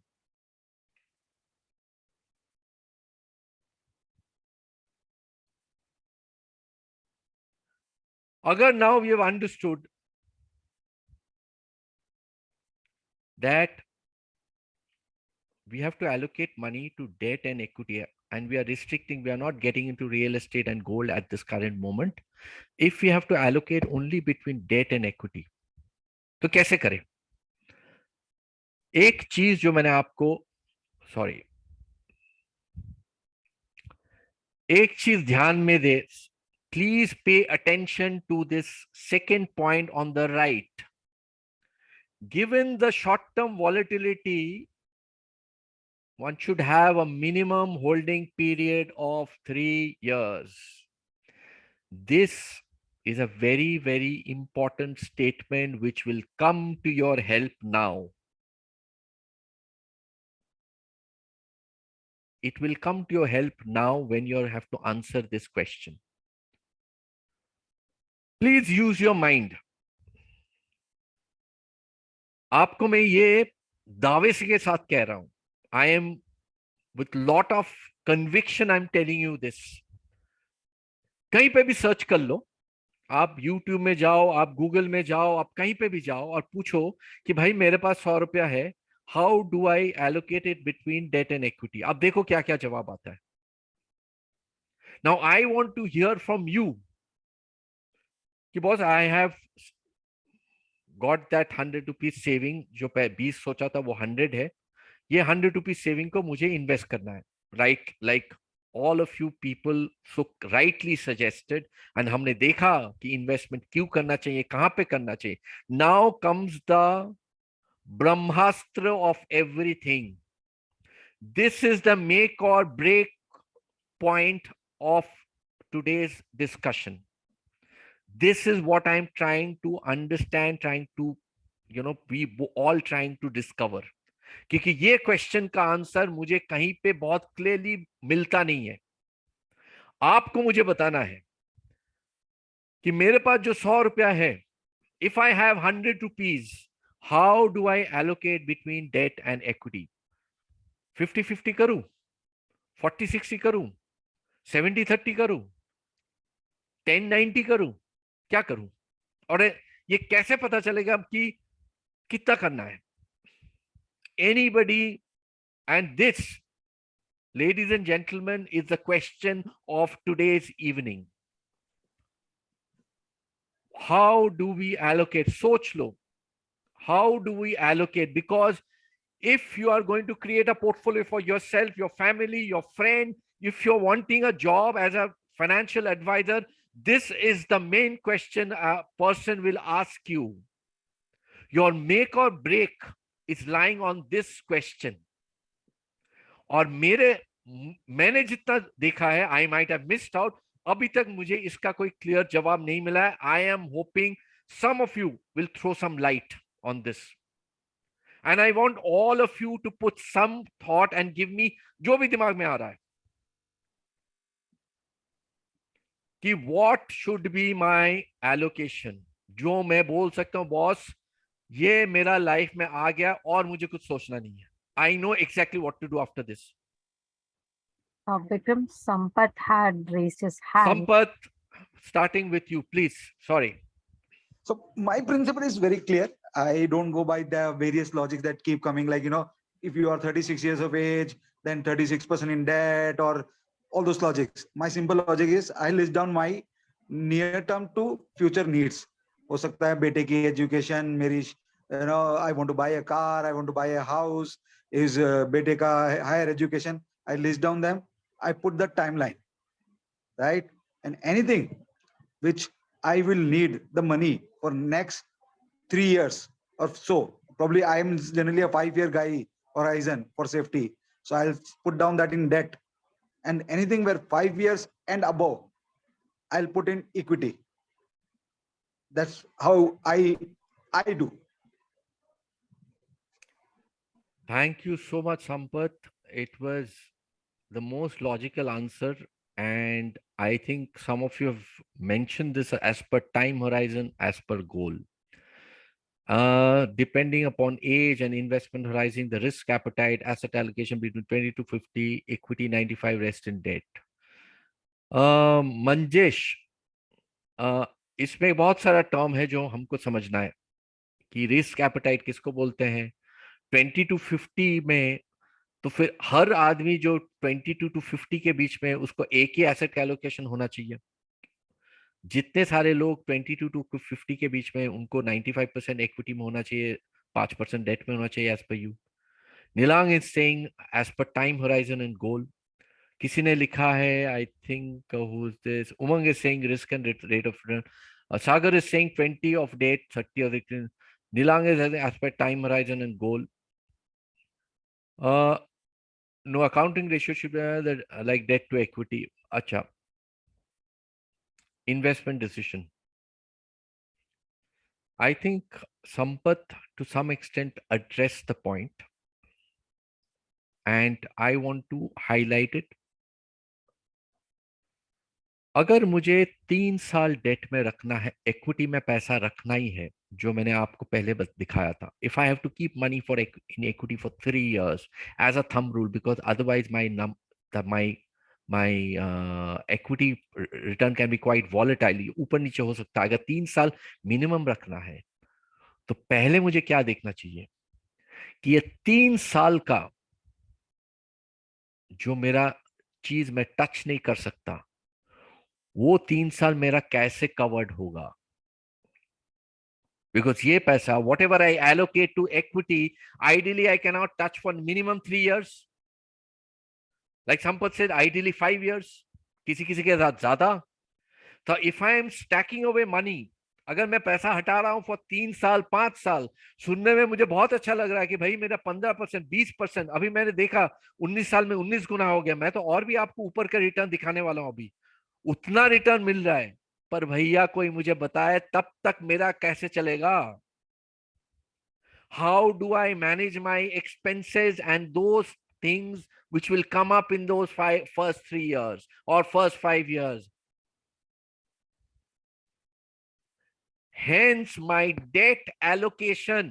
अगर now we have understood that we have to allocate money to debt and equity, and we are restricting, we are not getting into real estate and gold at this current moment. If we have to allocate only between debt and equity, तो कैसे करें? एक चीज जो मैंने आपको एक चीज ध्यान में दे, please pay attention to this second point on the right. Given the short-term volatility, one should have a minimum holding period of 3 years. This is a very, very important statement which will come to your help now. It will come to your help now when you have to answer this question. Please use your mind. आपको मैं ये दावे के साथ कह रहा हूं, I am with lot of conviction I'm telling you this. कहीं पे भी सर्च कर लो, आप YouTube में जाओ, आप Google में जाओ, आप कहीं पे भी जाओ और पूछो कि भाई मेरे पास 100 रुपया है, how do I allocate it between debt and equity, आप देखो क्या क्या जवाब आता है. Now I want to hear from you कि boss I have got that 100 rupees saving, जो 20 सोचा था वो 100 है, ये 100 रुपीज सेविंग को मुझे इन्वेस्ट करना है, right? Like all of you people so rightly suggested, and हमने देखा कि इन्वेस्टमेंट क्यों करना चाहिए, कहां पे करना चाहिए. Now comes the brahmastra of everything. This is the make or break point of today's discussion. This is what I'm trying to understand, trying to, we all trying to discover. क्योंकि ये question का answer मुझे कहीं पे बहुत clearly मिलता नहीं है. आपको मुझे बताना है कि मेरे पास जो 100 रुपया है, if I have 100 rupees, how do I allocate between debt and equity? 50-50 करूं, 40-60 करूं, 70-30 करूं, 10-90 करूं, क्या करूं? और ये कैसे पता चलेगा कि कितना करना है? Anybody? And this, ladies and gentlemen, is the question of today's evening. How do we allocate? Soch lo. How do we allocate? Because if you are going to create a portfolio for yourself, your family, your friend, if you're wanting a job as a financial advisor, this is the main question a person will ask you. Your make or break is lying on this question. और मैंने जितना देखा है, I might have missed out, अभी तक मुझे इसका कोई क्लियर जवाब नहीं मिला है. आई am hopping some of you will throw some light on this, and I want all of you to put some thought and give me जो भी दिमाग में आ रहा है कि what should be my allocation, जो मैं बोल सकता हूं बॉस ये मेरा लाइफ में आ गया और मुझे कुछ सोचना नहीं है. I know exactly what to do after this. Vikram, Sampath had raised his hand. Sampath, starting with you, please. Sorry. So my principle is very clear. I don't go by the various logics that keep coming, like, if you are 36 years of age, then 36% in debt, or all those logics. My simple logic is I list down my near term to future needs. हो सकता है बेटे की education, मेरी I want to buy a car, I want to buy a house, is bete ka higher education. I list down them, I put the timeline, right? And anything which I will need the money for next 3 years or so, probably I am generally a 5-year guy horizon for safety, so I'll put down that in debt. And anything where 5 years and above, I'll put in equity. That's how I do. Thank you so much, Sampath. It was the most logical answer, and I think some of you have mentioned this as per time horizon, as per goal. Depending upon age and investment horizon, the risk appetite, asset allocation between 20 to 50, equity 95, rest in debt. Manjesh, इसमें बहुत सारा term है जो हमको समझना है कि risk appetite किसको बोलते हैं. 20 to 50 में तो फिर हर आदमी जो 22 to 50 के बीच में उसको एक ही एसेट का एलोकेशन होना चाहिए. जितने सारे लोग 22 to 50 के बीच में उनको 95% इक्विटी में होना चाहिए, 5% डेट में होना चाहिए as per you. Nilang is saying as per time horizon and goal. किसी ने लिखा है, I think who is this? Umang is saying risk and rate of return. Sagar is saying 20 of debt, 30 of return. Nilang is as per time horizon and goal. No accounting ratio should be like debt to equity. Acha. Investment decision. I think Sampath to some extent addressed the point, and I want to highlight it. अगर मुझे 3 साल date में रखना है, equity में पैसा रखना ही है, जो मैंने आपको पहले दिखाया था, if I have to keep money for in equity for 3 years as a thumb rule, because otherwise my equity return can be quite volatile, ऊपर नीचे हो सकता है। अगर 3 साल मिनिमम रखना है तो पहले मुझे क्या देखना चाहिए कि ये 3 साल का जो मेरा चीज मैं टच नहीं कर सकता, वो 3 साल मेरा कैसे कवर्ड होगा। बिकॉज ये पैसा whatever I allocate to equity, ideally I cannot touch for minimum 3 years, like Sampat said ideally 5 years, किसी किसी के साथ ज्यादा। तो if I am stacking away money, अगर मैं पैसा हटा रहा हूं फॉर 3 साल 5 साल, सुनने में मुझे बहुत अच्छा लग रहा है कि भाई मेरा 15% 20%, अभी मैंने देखा 19 साल में 19 गुना हो गया। मैं तो और भी आपको ऊपर का रिटर्न दिखाने वाला हूं, अभी उतना रिटर्न मिल रहा है। पर भैया कोई मुझे बताए तब तक मेरा कैसे चलेगा। How do I manage my expenses and those things which will come up in those first 3 years or first 5 years. Hence, my debt allocation,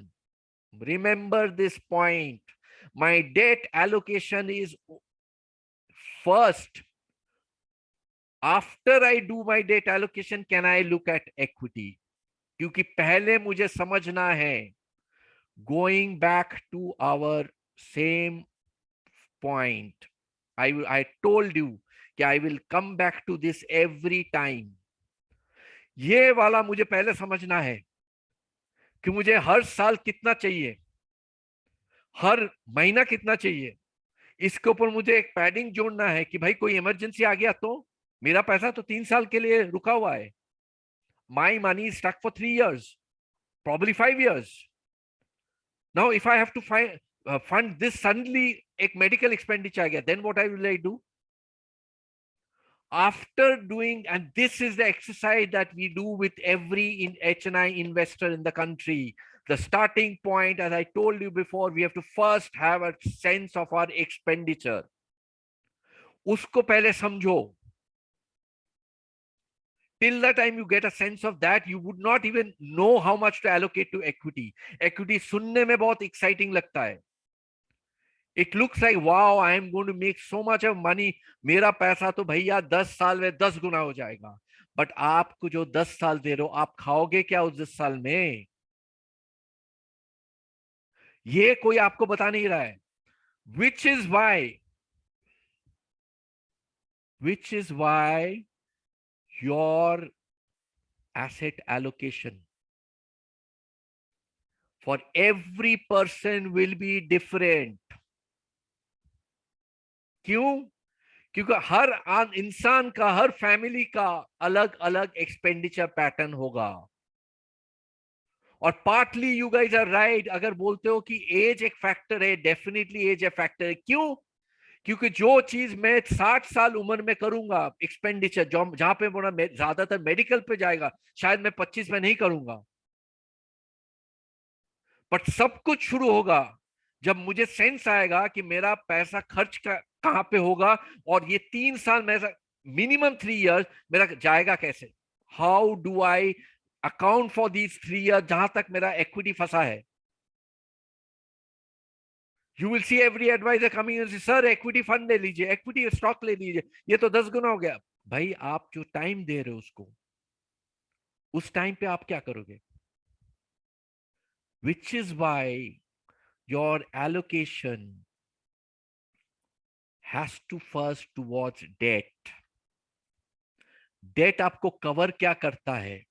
remember this point, my debt allocation is first. After I do my debt allocation, can I look at equity? क्योंकि पहले मुझे समझना है, going back to our same point, I told you कि I will come back to this every time. ये वाला मुझे पहले समझना है कि मुझे हर साल कितना चाहिए, हर महीना कितना चाहिए। इसके ऊपर मुझे एक पैडिंग जोड़ना है कि भाई कोई इमरजेंसी आ गया तो मेरा पैसा तो 3 साल के लिए रुका हुआ है। My money is stuck for 3 years, probably 5 years. Now if I have to fund this, suddenly एक medical expenditure आ गया, then what will I do? After doing, and this is the exercise that we do with every HNI investor in the country, the starting point, as I told you before, we have to first have a sense of our expenditure. उसको पहले समझो. Till the time you get a sense of that, you would not even know how much to allocate to equity. Equity सुनने में बहुत exciting लगता है. It looks like, wow, I am going to make so much of money. मेरा पैसा तो भैया 10 साल में 10 गुना हो जाएगा. बट आपको जो 10 साल दे रहे हो, आप खाओगे क्या उस 10 साल में? ये कोई आपको बता नहीं रहा है. Which is why your asset allocation for every person will be different. क्यों? क्योंकि हर इंसान का, हर फैमिली का अलग अलग एक्सपेंडिचर पैटर्न होगा. और partly you guys are right अगर बोलते हो कि एज एक फैक्टर है. डेफिनेटली एज ए फैक्टर है. क्यों? क्योंकि जो चीज मैं 60 साल उम्र में करूंगा एक्सपेंडिचर, जहां पे बोला ज्यादातर मेडिकल पे जाएगा, शायद मैं 25 में नहीं करूंगा. बट सब कुछ शुरू होगा जब मुझे सेंस आएगा कि मेरा पैसा खर्च कहां पे होगा, और ये 3 साल में मिनिमम 3 years मेरा जाएगा कैसे. How do I account for these 3 years जहां तक मेरा इक्विटी फंसा है. You will see every advisor coming, sir equity fund ले लीजिए, इक्विटी स्टॉक ले लीजिए, ये तो 10 गुना हो गया. भाई आप जो टाइम दे रहे हो उसको, उस टाइम पे आप क्या करोगे? Which is why your allocation has to first towards debt. Debt आपको कवर क्या करता है?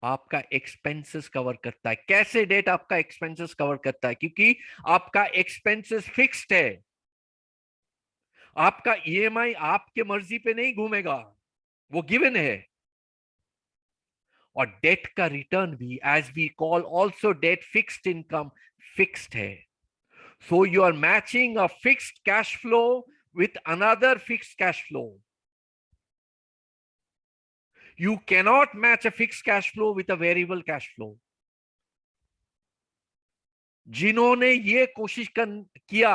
आपका एक्सपेंसेस कवर करता है. कैसे डेट आपका एक्सपेंसेस कवर करता है? क्योंकि आपका एक्सपेंसेस फिक्स्ड है. आपका ईएमआई आपके मर्जी पे नहीं घूमेगा, वो गिवन है. और डेट का रिटर्न भी, as we call also debt fixed income, fixed है. So you are matching a fixed cash flow with another fixed cash flow. You cannot match a fixed cash flow with a variable cash flow. जिन्होंने ये कोशिश किया,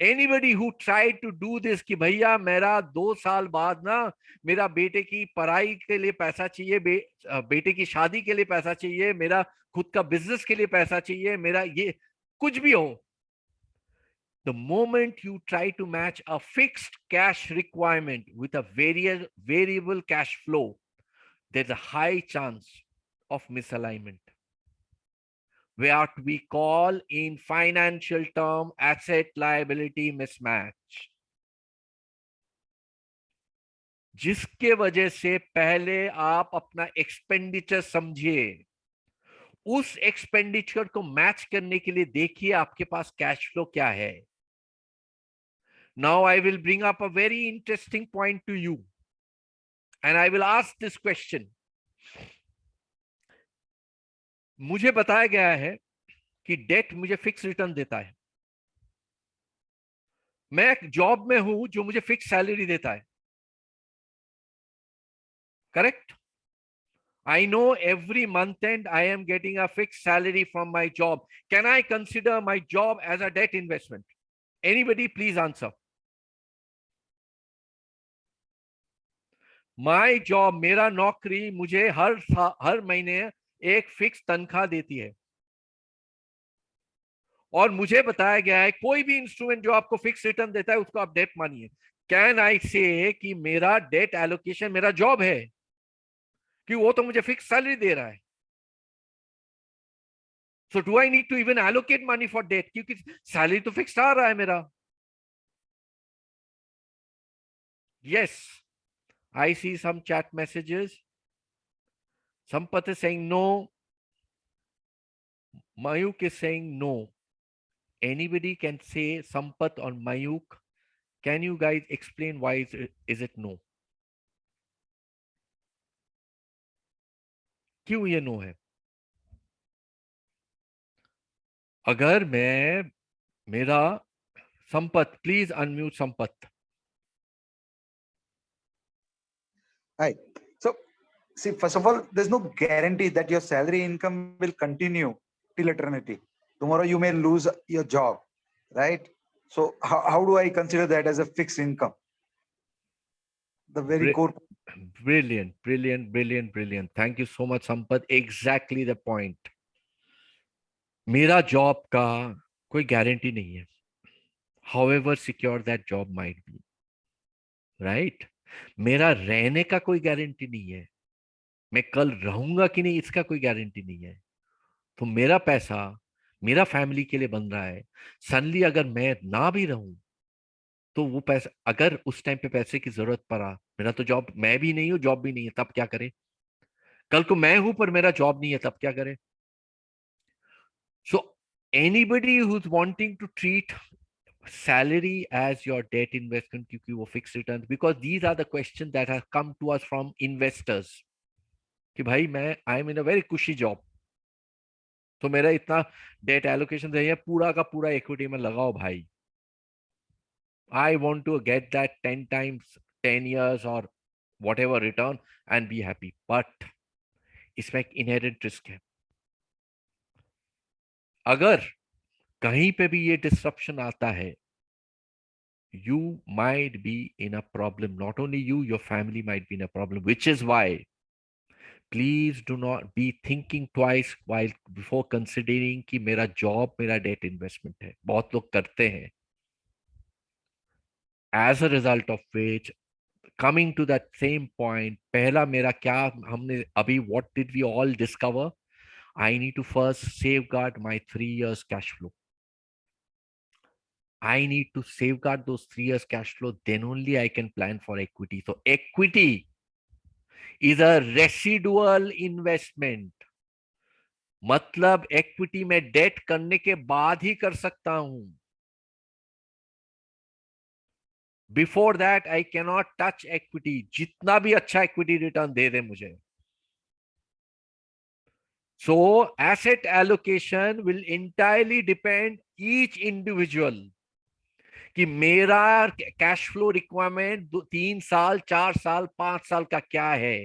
Anybody who tried to do this कि भैया मेरा 2 साल बाद ना मेरा बेटे की पढ़ाई के लिए पैसा चाहिए, बेटे की शादी के लिए पैसा चाहिए, मेरा खुद का बिजनेस के लिए पैसा चाहिए, मेरा ये कुछ भी हो, the moment you try to match a fixed cash requirement with a variable cash flow, there's a high chance of misalignment, what we call in financial term asset liability mismatch, जिसके वजह से पहले आप अपना एक्सपेंडिचर समझिए, उस expenditure को match करने के लिए देखिए आपके पास कैश फ्लो क्या है. Now I will bring up a very interesting point to you and I will ask this question. मुझे बताया गया है कि डेट मुझे फिक्स रिटर्न देता है. मैं एक जॉब में हूं जो मुझे फिक्स सैलरी देता है. Correct? I know every month end I am getting a fixed salary from my job. Can I consider my job as a debt investment? Anybody please answer. My job, मेरा नौकरी मुझे हर महीने एक fix तनख्वाह देती है और मुझे बताया गया है कोई भी इंस्ट्रूमेंट जो आपको फिक्स रिटर्न देता है उसको आप डेट मानिए. कैन आई से कि मेरा डेट एलोकेशन मेरा जॉब है कि वो तो मुझे फिक्स सैलरी दे रहा है. So do I need to even allocate money for debt क्योंकि सैलरी तो फिक्स आ रहा है मेरा. Yes, I see some chat messages. Sampath is saying no. Mayuk is saying no. Anybody can say Sampath or Mayuk. Can you guys explain why is it no? क्यों ये no है? अगर मैं मेरा Sampat, please unmute Sampat. Right. So, see, first of all, there's no guarantee that your salary income will continue till eternity. Tomorrow you may lose your job, right? So, how do I consider that as a fixed income? The very core. Brilliant, brilliant, brilliant, brilliant. Thank you so much, Sampath. Exactly the point. मेरा job का कोई guarantee नहीं है. However secure that job might be, right? मेरा रहने का कोई guarantee नहीं है. मैं कल रहूंगा कि नहीं इसका कोई गारंटी नहीं है. तो मेरा पैसा मेरा फैमिली के लिए बन रहा है. सडनली अगर मैं ना भी रहूं तो वो पैसा, अगर उस टाइम पे पैसे की जरूरत पड़ा, मेरा तो जॉब, मैं भी नहीं हूं, जॉब भी नहीं है, तब क्या करें? कल को मैं हूं पर मेरा जॉब नहीं है, तब क्या करें? So anybody who is wanting to treat salary as your debt investment क्योंकि वो fixed returns, because these are the questions that have come to us from investors कि भाई मैं I am in a very कुशी job, तो मेरा इतना date allocation चाहिए, पूरा का पूरा इक्विटी में लगाओ भाई. I want to get that 10 times 10 years और whatever return and be happy. But इसमें एक इनहेरेंट रिस्क है. अगर कहीं पे भी ये डिस्ट्रप्शन आता है, you might be in a problem. Not only you, your family might be in a problem, which is why please do not be thinking twice while before considering कि मेरा जॉब मेरा डेट इन्वेस्टमेंट है. बहुत लोग करते हैं. As a result of which, coming to that same point, पहला मेरा क्या हमने अभी, what did we all discover? I need to first safeguard my 3 years cash flow. I need to safeguard those 3 years cash flow. Then only I can plan for equity. So equity is a residual investment. मतलब equity में debt करने के बाद ही कर सकता हूं. Before that I cannot touch equity. जितना भी अच्छा equity return दे दे मुझे. So asset allocation will entirely depend each individual कि मेरा कैश फ्लो रिक्वायरमेंट 3 साल 4 साल 5 साल का क्या है.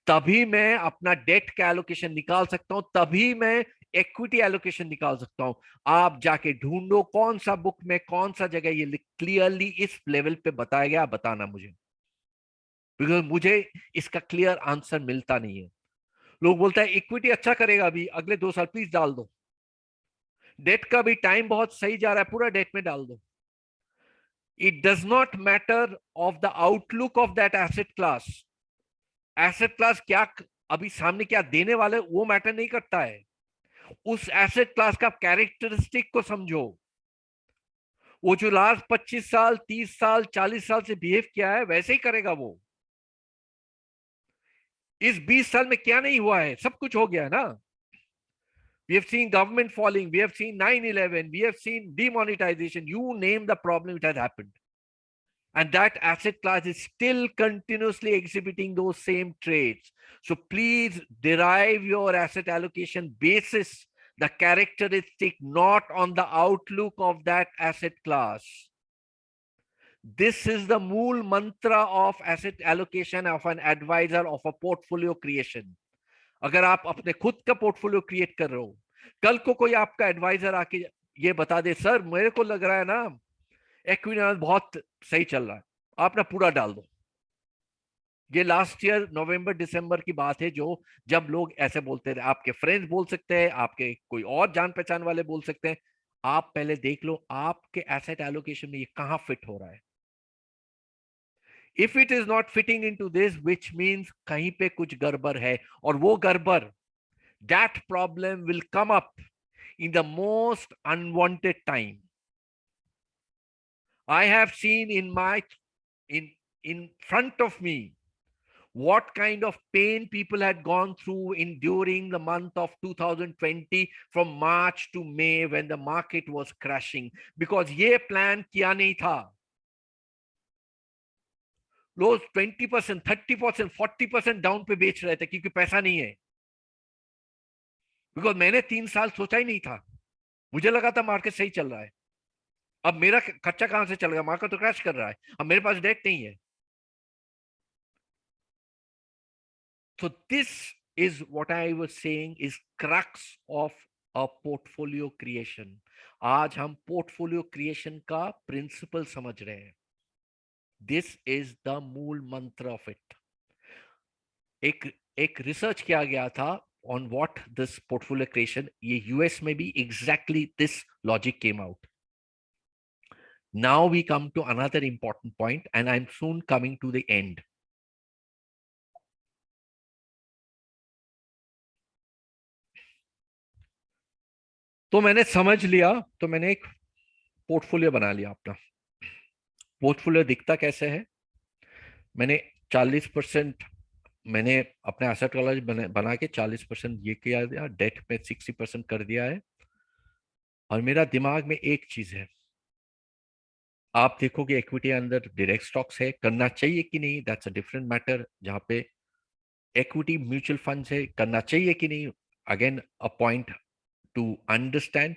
तभी मैं अपना डेट का एलोकेशन निकाल सकता हूं, तभी मैं इक्विटी एलोकेशन निकाल सकता हूं। आप जाके ढूंढो कौन सा बुक में कौन सा जगह ये क्लियरली इस लेवल पे बताया गया, बताना मुझे, बिकॉज मुझे इसका क्लियर आंसर मिलता नहीं है। लोग बोलते हैं इक्विटी अच्छा करेगा अभी अगले 2 साल, प्लीज डाल दो। डेट का भी टाइम बहुत सही जा रहा है, पूरा डेट में डाल दो। It does not matter of the outlook of that asset class. Asset class क्या अभी सामने क्या देने वाले वो मैटर नहीं करता है। उस एसेट क्लास का कैरेक्टरिस्टिक को समझो। वो जो लास्ट 25 साल 30 साल 40 साल से बिहेव किया है वैसे ही करेगा वो। इस 20 साल में क्या नहीं हुआ है, सब कुछ हो गया है ना। We have seen government falling, we have seen 9/11, we have seen demonetization, you name the problem, it has happened. And that asset class is still continuously exhibiting those same traits. So please derive your asset allocation basis, the characteristic, not on the outlook of that asset class. This is the mool mantra of asset allocation of an advisor of a portfolio creation. अगर आप अपने खुद का portfolio create कर रहे हो, कल को कोई आपका एडवाइजर आके ये बता दे सर मेरे को लग रहा है ना इक्विटी बहुत सही चल रहा है, आप ना पूरा डाल दो। ये लास्ट ईयर नवंबर दिसंबर की बात है, जो जब लोग ऐसे बोलते थे। आपके फ्रेंड्स बोल सकते हैं, आपके कोई और जान पहचान वाले बोल सकते हैं। आप पहले देख लो आपके एसेट एलोकेशन में ये कहां फिट हो रहा है। If it is not fitting into this, which means कहीं पे कुछ गड़बड़ है, और वो गड़बड़, that problem will come up in the most unwanted time. I have seen in front of me what kind of pain people had gone through in during the month of 2020 from March to May when the market was crashing, because ये plan किया नहीं था। लोग 20%, 30%, 40% down पे बेच रहे थे क्योंकि पैसा नहीं है। बिकॉज मैंने 3 साल सोचा ही नहीं था, मुझे लगा था मार्केट सही चल रहा है। अब मेरा खर्चा कहां से चलेगा, मार्केट तो क्रैश कर रहा है, अब मेरे पास डेट नहीं है। So this is what I was saying is crux of a portfolio creation. आज हम पोर्टफोलियो क्रिएशन का प्रिंसिपल समझ रहे हैं। दिस इज द मूल मंत्र ऑफ इट। एक रिसर्च किया गया था on what this portfolio creation, ये यूएस में भी exactly this logic came out. Now we come to another important point and I'm soon coming to the end. तो मैंने समझ लिया, तो मैंने एक पोर्टफोलियो बना लिया अपना। पोर्टफोलियो दिखता कैसे है, मैंने 40% मैंने अपने एसेट वाला बना के 40% ये किया दिया, डेट में 60% कर दिया है। और मेरा दिमाग में एक चीज है, आप देखोगे इक्विटी अंदर डायरेक्ट स्टॉक्स है, करना चाहिए कि नहीं दैट्स अ डिफरेंट मैटर। जहां पे इक्विटी म्यूचुअल फंड है, करना चाहिए कि नहीं, again a point two understand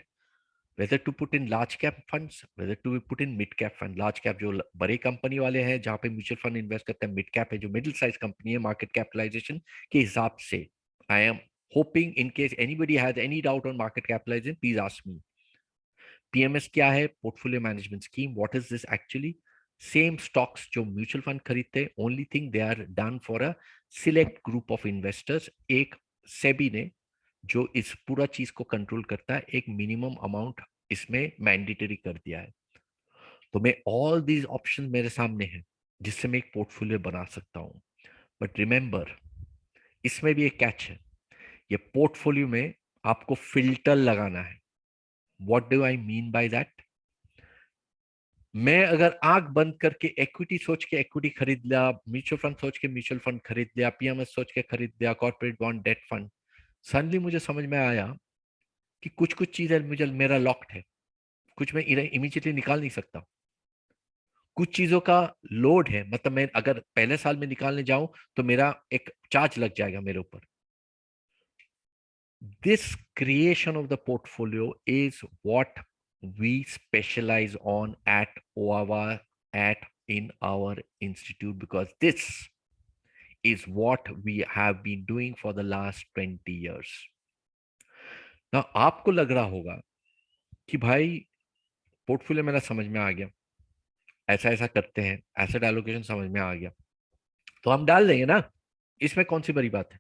whether to put in large cap funds, whether to put in mid cap fund। large cap जो बड़े कंपनी वाले हैं जहां पे म्यूचुअल फंड इन्वेस्ट करते हैं, मिड कैप है जो मिडिल साइज कंपनी है मार्केट कैपिटलाइजेशन के हिसाब से। I am hoping in case anybody has any doubt on market capitalization, please ask me. PMS क्या है, portfolio management scheme. What is this actually? Same stocks जो mutual fund खरीदते हैं, only thing they are done for a select group of investors. एक सेबी ने जो इस पूरा चीज को कंट्रोल करता है, एक मिनिमम अमाउंट इसमें मैंडेटरी कर दिया है। तो मैं ऑल दीज ऑप्शन मेरे सामने हैं जिससे मैं एक पोर्टफोलियो बना सकता हूं। बट रिमेंबर, इसमें भी एक कैच है, ये पोर्टफोलियो में आपको फिल्टर लगाना है। What do I mean by that? मैं अगर आंख बंद करके इक्विटी सोच के इक्विटी खरीद लिया, म्यूचुअल फंड सोच के म्यूचुअल फंड खरीद लिया, पीएमएस सोच के खरीद लिया, corporate bond, debt fund, suddenly मुझे समझ में आया कि कुछ कुछ चीजें मुझे मेरा लॉक्ड है, कुछ मैं इमीडिएटली निकाल नहीं सकता। कुछ चीजों का लोड है, मतलब मैं अगर पहले साल में निकालने जाऊं तो मेरा एक चार्ज लग जाएगा मेरे ऊपर। This creation of the portfolio is what we specialize on at OAWA, at in our institute, because this is what we have been doing for the last 20 years. ना आपको लग रहा होगा कि भाई पोर्टफोलियो मेरा समझ में आ गया, ऐसा ऐसा करते हैं, एसेट एलोकेशन समझ में आ गया, तो हम डाल देंगे ना, इसमें कौन सी बड़ी बात है।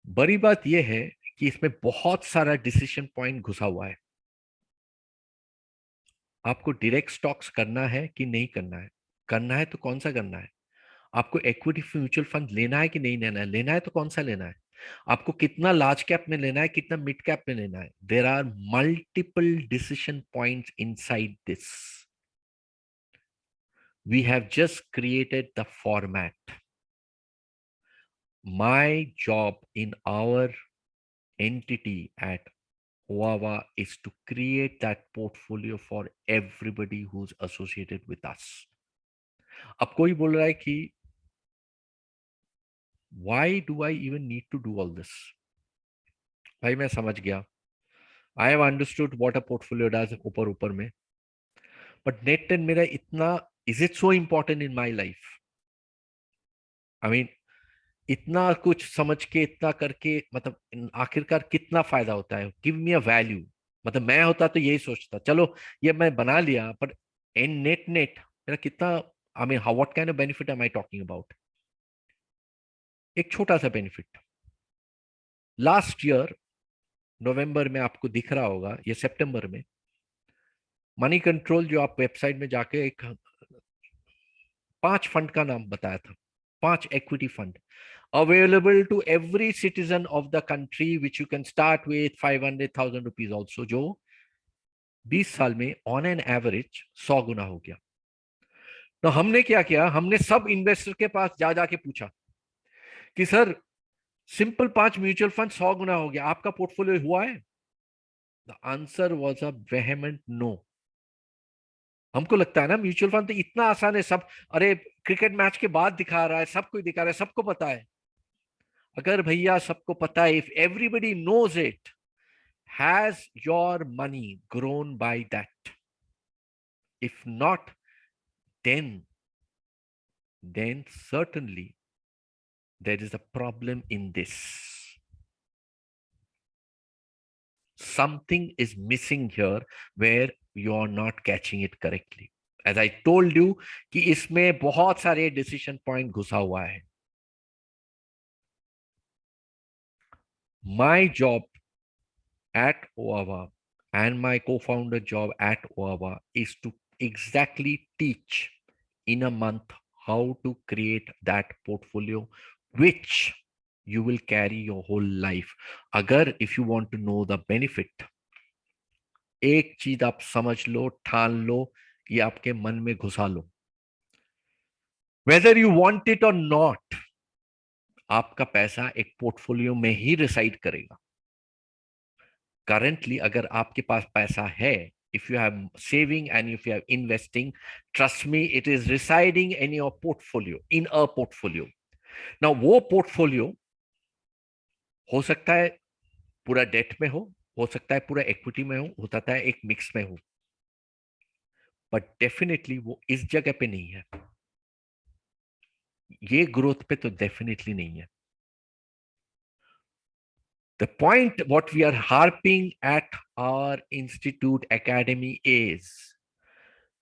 बड़ी बात यह है कि इसमें बहुत सारा डिसीजन पॉइंट घुसा हुआ है। आपको डायरेक्ट स्टॉक्स करना है कि नहीं करना है, करना है तो कौन सा करना है, आपको इक्विटी म्यूचुअल फंड लेना है कि नहीं लेना है, लेना है तो कौन सा लेना है, आपको कितना लार्ज कैप में लेना है, कितना मिड कैप में लेना है। There are multiple decision points inside this. We have just created the format. My job in our entity at OAWA is to create that portfolio for everybody who's associated with us. अब कोई बोल रहा है कि why do I even need to do all this? भाई मैं समझ गया, I have understood what a portfolio does ऊपर ऊपर में, but net ten मेरा इतना, is it so important in my life? I mean, इतना कुछ समझ के इतना करके मतलब आखिरकार कितना फायदा होता है, गिव मी अ वैल्यू। मतलब मैं होता तो यही सोचता, चलो ये मैं बना लिया, पर इन नेट नेट मेरा कितना, I mean how what kind of benefit am I talking about. एक छोटा सा बेनिफिट, लास्ट ईयर नवंबर में आपको दिख रहा होगा, ये सितंबर में मनी कंट्रोल जो आप वेबसाइट में जाके एक 5 फंड का नाम बताया था, 5 equity fund available to every citizen of the country, which you can start with 500,000 rupees also, जो 20 साल में ऑन एन एवरेज 100 गुना हो गया। तो हमने क्या किया, हमने सब इन्वेस्टर के पास जा जाके पूछा कि सर सिंपल 5 म्यूचुअल फंड 100 गुना हो गया, आपका पोर्टफोलियो हुआ है? The answer was a vehement no. हमको लगता है ना म्यूचुअल फंड तो इतना आसान है, सब अरे क्रिकेट मैच के बाद दिखा रहा है, सबको दिखा रहा है, सबको पता है। अगर भैया सबको पता है, if everybody knows it, has your money grown by that? If not, then certainly there is a problem in this. Something is missing here where you are not catching it correctly. As I told you कि इसमें बहुत सारे decision point घुसा हुआ है। My job at OAWA and my co-founder job at OAWA is to exactly teach in a month how to create that portfolio which you will carry your whole life. अगर if you want to know the benefit, एक चीज आप समझ लो, ठान लो, ये आपके मन में घुसा लो, whether you want it or not, आपका पैसा एक पोर्टफोलियो में ही रिसाइड करेगा। करंटली अगर आपके पास पैसा है, if you have saving and if you have investing, trust me, it is residing in your portfolio, in a portfolio. Now वो पोर्टफोलियो हो सकता है पूरा डेट में हो सकता है पूरा इक्विटी में हो सकता है एक मिक्स में हो, बट डेफिनेटली वो इस जगह पे नहीं है, ये ग्रोथ पे तो डेफिनेटली नहीं है। The point what we are harping at our institute academy is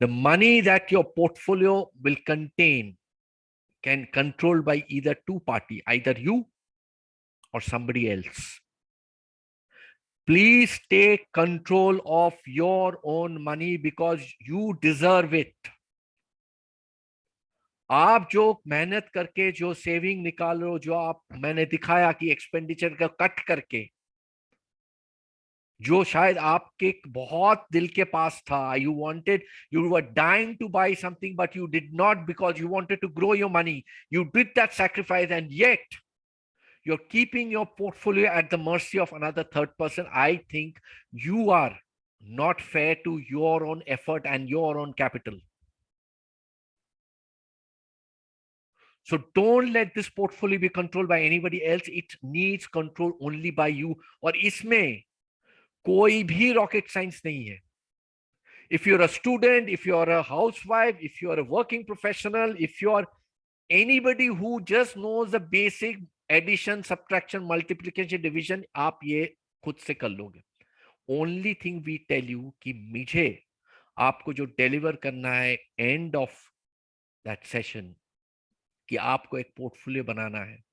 the money that your portfolio will contain can controlled by either two party, either you or somebody else. Please take control of your own money because you deserve it. आप जो मेहनत करके जो saving निकाल रहे हो, जो आप मैंने दिखाया कि एक्सपेंडिचर का कट करके, जो शायद आपके बहुत दिल के पास था, you wanted, you were dying to buy something but you did not because you wanted to grow your money, you did that sacrifice and yet you're keeping your portfolio at the mercy of another third person. I think you are not fair to your own effort and your own capital. So don't let this portfolio be controlled by anybody else. It needs control only by you. और इसमें कोई भी rocket science नहीं है. If you're a student, if you're a housewife, if you're a working professional, if you're anybody who just knows the basic addition, subtraction, multiplication, division आप ये खुद से कर लोगे. Only thing we tell you कि मुझे आपको जो डिलीवर करना है एंड ऑफ दैट सेशन, कि आपको एक पोर्टफोलियो बनाना है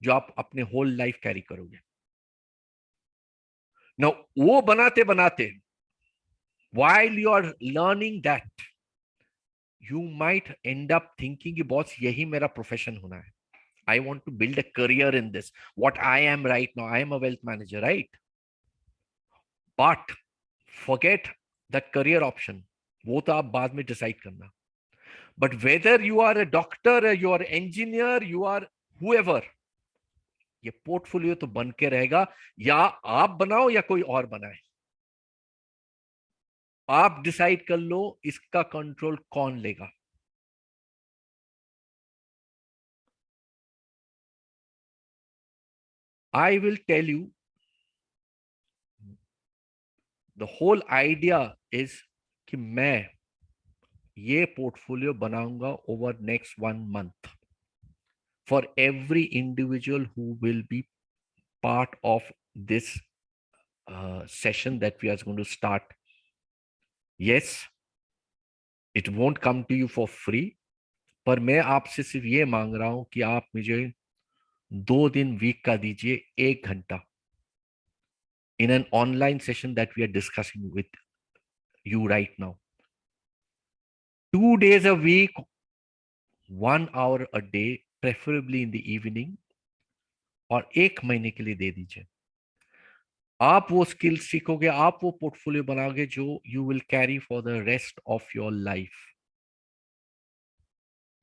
जो आप अपने होल लाइफ कैरी करोगे ना. वो बनाते बनाते while you are learning that, you might end up thinking कि बॉस यही मेरा प्रोफेशन होना है. I want to build a career in this. What I am right now, I am a wealth manager, right? But forget that career option. वो तो आप बाद में डिसाइड करना. But whether you are a doctor, you are engineer, you are whoever, ये portfolio तो बन के रहेगा. या आप बनाओ या कोई और बनाए. आप डिसाइड कर लो इसका कंट्रोल कौन लेगा. I will tell you, the whole idea is कि मैं ये पोर्टफोलियो बनाऊंगा over next 1 month for every individual who will be part of this session that we are going to start. Yes, it won't come to you for free, पर मैं आपसे सिर्फ ये मांग रहा हूं कि आप मुझे 2 दिन वीक का दीजिए, 1 घंटा, in an online session that we are discussing with you right now. 2 days a week, 1 hour a day, preferably in the evening, और 1 महीने के लिए दे दीजिए. आप वो स्किल सीखोगे, आप वो पोर्टफोलियो बनाओगे जो you will carry for the rest of your life.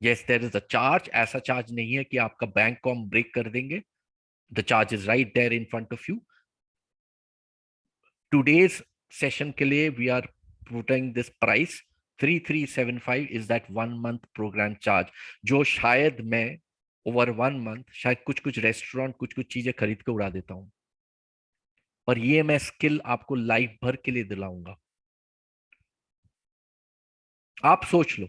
Yes, there is a charge. ऐसा चार्ज नहीं है कि आपका बैंक को हम ब्रेक कर देंगे. The charge is right there in front of you. Today's session के लिए we are putting this price 3375 is that 1 month program charge, जो शायद मैं ओवर 1 month शायद कुछ कुछ रेस्टोरेंट, कुछ कुछ चीजें खरीद के उड़ा देता हूं, पर ये मैं स्किल आपको लाइफ भर के लिए दिलाऊंगा. आप सोच लो.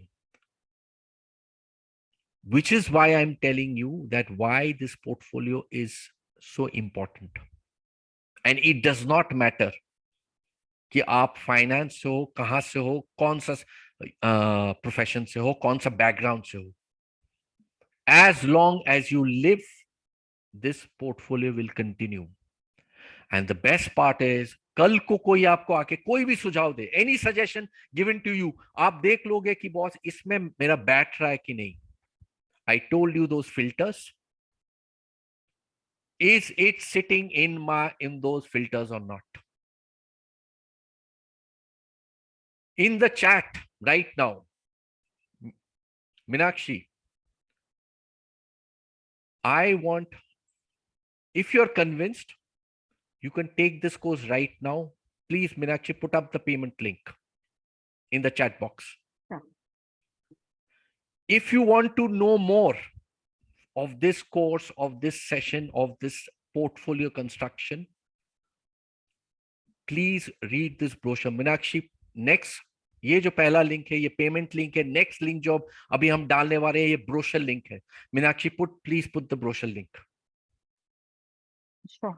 Which is why I'm telling you that why this portfolio is so important. And it does not matter कि आप फाइनेंस से हो, कहां से हो, कौन सा प्रोफेशन से हो, कौन सा बैकग्राउंड से हो. As long as you live, this portfolio will continue. And the best part is, कल को कोई आपको आके कोई भी सुझाव दे, any suggestion given to you, आप देख लोगे कि बॉस इसमें मेरा बैठ रहा है कि नहीं. I told you those filters. Is it sitting in those filters or not? In the chat right now, Minakshi, I want, if you're convinced, you can take this course right now. Please, Minakshi, put up the payment link in the chat box. Yeah. If you want to know more of this course, of this session, of this portfolio construction, please read this brochure. Minakshi, next, ये जो पहला link है ये payment link है. Next link जो अभी हम डालने वाले हैं ये ब्रोशर लिंक है. Meenakshi, please put the brochure link. Sure.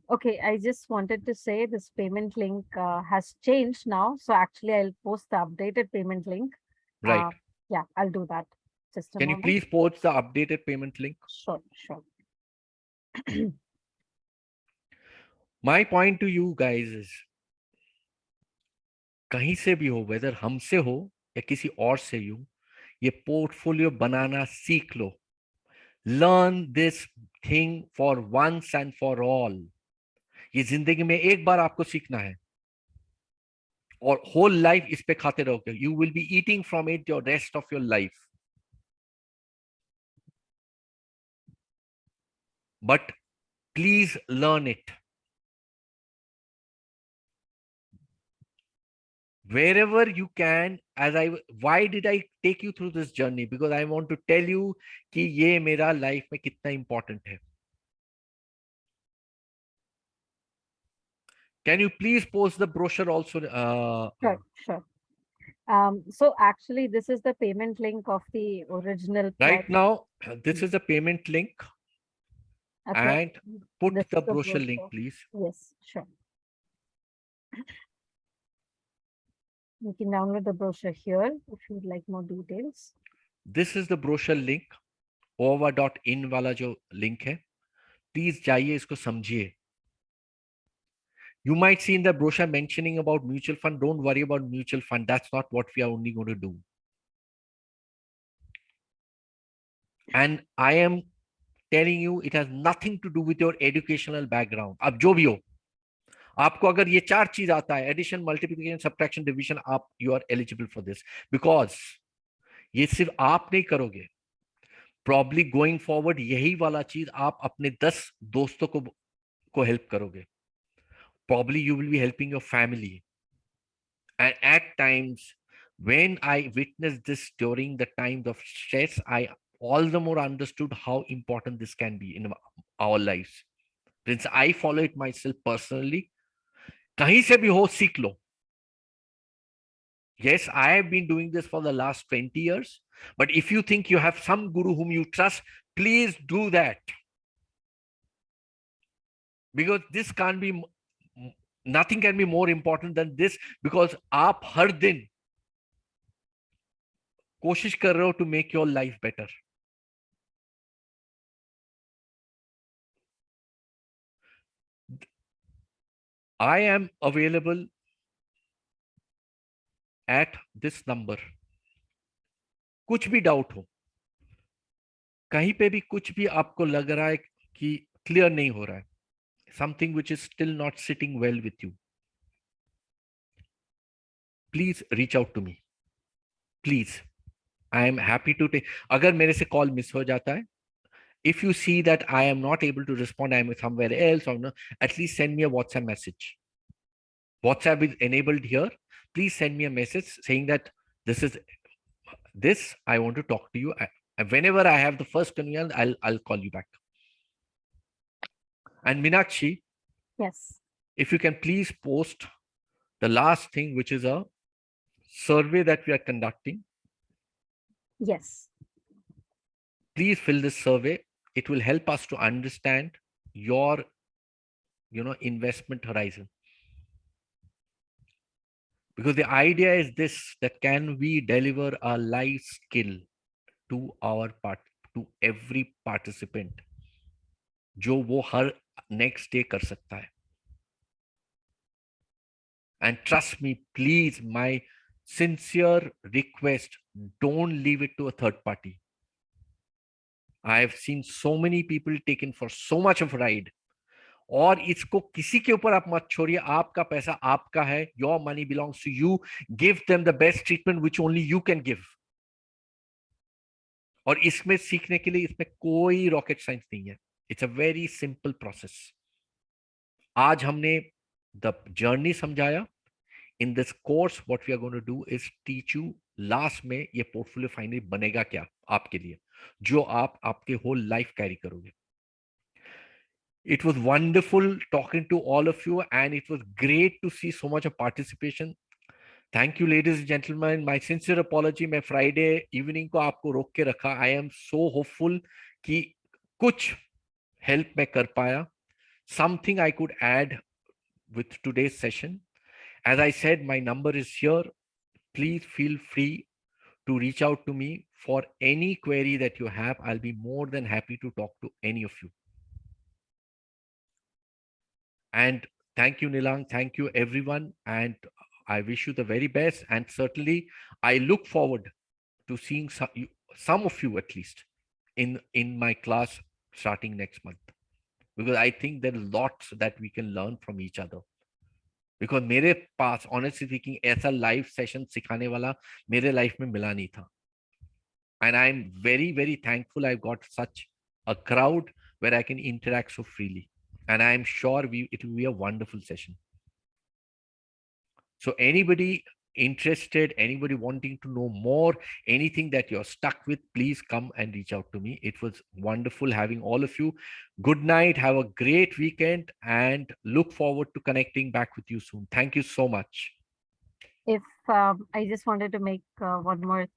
Okay, I just wanted to say this payment link has changed now. So actually I'll post the updated payment link. Right. Yeah, I'll do that. Just a Can you moment. please post the updated payment link? Sure, sure. My point to you guys is, कहीं से भी हो, weather हमसे हो या किसी और से हो, ये पोर्टफोलियो बनाना सीख लो. Learn this thing for once and for all. ये जिंदगी में एक बार आपको सीखना है और होल लाइफ इस पे खाते रहोगे. You will be eating from it your rest of your life. But please learn it. Wherever you can, why did I take you through this journey? Because I want to tell you कि ये मेरा life में कितना important है. Can you please post the brochure also? Sure, sure. So actually, this is the payment link of the original Right plot. now, this is the payment link, Okay. and put This the is the brochure link, brochure. please. Yes, sure. You can download the brochure here if you'd like more details. This is the brochure link, OAWA.in वाला जो link है. Please जाइए इसको समझिए. You might see in the brochure mentioning about mutual fund. Don't worry about mutual fund. That's not what we are only going to do. And I am telling you, it has nothing to do with your educational background. अब जो भी हो, आपको अगर ये 4 चीज आता है, एडिशन, मल्टीप्लिकेशन, सब्ट्रैक्शन, डिवीजन, आप you are eligible for this. Because ये सिर्फ आप नहीं करोगे. प्रॉब्ली गोइंग फॉरवर्ड यही वाला चीज आप अपने 10 दोस्तों को हेल्प करोगे. Probably you will be helping your family. And at times, when I witnessed this during the times of stress, I all the more understood how important this can be in our lives. Since I follow it myself personally, kahin se bhi ho, seek lo. Yes, I have been doing this for the last 20 years. But if you think you have some guru whom you trust, please do that. Because this can't be, nothing can be more important than this, because aap har din कोशिश कर रहे हो to make your life better. I am available at this number. कुछ भी doubt हो, कहीं पे भी कुछ भी आपको लग रहा है कि क्लियर नहीं हो रहा है, something which is still not sitting well with you, please reach out to me. Please, I am happy to take. अगर मेरे से कॉल मिस हो जाता है, if you see that I am not able to respond, I am somewhere else, or no, at least send me a WhatsApp message. WhatsApp is enabled here. Please send me a message saying that this is this. I want to talk to you. Whenever I have the first convenience, I'll call you back. And Meenakshi, Yes. if you can please post the last thing, which is a survey that we are conducting. Yes. Please fill this survey. It will help us to understand your, investment horizon. Because the idea is this, that can we deliver a life skill to to every participant, जो वो हर next day कर सकता है. And trust me, please, my sincere request, don't leave it to a third party. I have seen so many people taken for so much of ride. और इसको किसी के ऊपर आप मत छोड़िए. आपका पैसा आपका है. Your money belongs to you. Give them the best treatment which only you can give. और इसमें सीखने के लिए इसमें कोई रॉकेट साइंस नहीं है. It's a very simple process. आज हमने द जर्नी समझाया. In this course what we are going to do is teach you last में ये पोर्टफोलियो फाइनली बनेगा क्या आपके लिए, जो आप आपके होल लाइफ कैरी करोगे. It was wonderful talking to all of you, and it was great to see so much of participation. Thank you, ladies and gentlemen. My sincere apology. मैं Friday evening को आपको रोक के रखा. I am so hopeful कि कुछ help मैं कर पाया. Something I could add with today's session. As I said, my number is here. Please feel free to reach out to me for any query that you have. I'll be more than happy to talk to any of you. And thank you, Nilang. Thank you, everyone. And I wish you the very best. And certainly, I look forward to seeing some of you at least in my class starting next month. Because I think there are lots that we can learn from each other. Because मेरे पास honestly speaking ऐसा live session सिखाने वाला मेरे life में मिला नहीं था. And I'm very, very thankful I've got such a crowd where I can interact so freely. And I'm sure it will be a wonderful session. So anybody interested, anybody wanting to know more, anything that you're stuck with, please come and reach out to me. It was wonderful having all of you. Good night. Have a great weekend and look forward to connecting back with you soon. Thank you so much. If I just wanted to make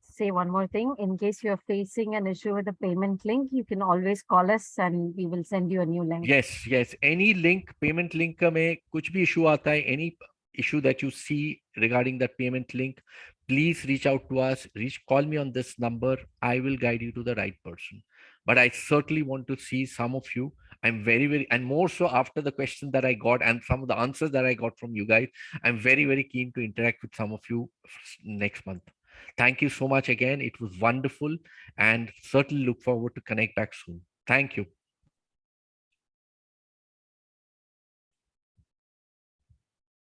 say one more thing. In case you are facing an issue with the payment link, you can always call us and we will send you a new link. Yes, any link, payment link का में कुछ भी issue आता है, any issue that you see regarding that payment link, please reach out to us. Call me on this number. I will guide you to the right person. But I certainly want to see some of you. I'm very, and more so after the question that I got and some of the answers that I got from you guys, I'm very keen to interact with some of you next month. Thank you so much again. It was wonderful, and certainly look forward to connect back soon. Thank you.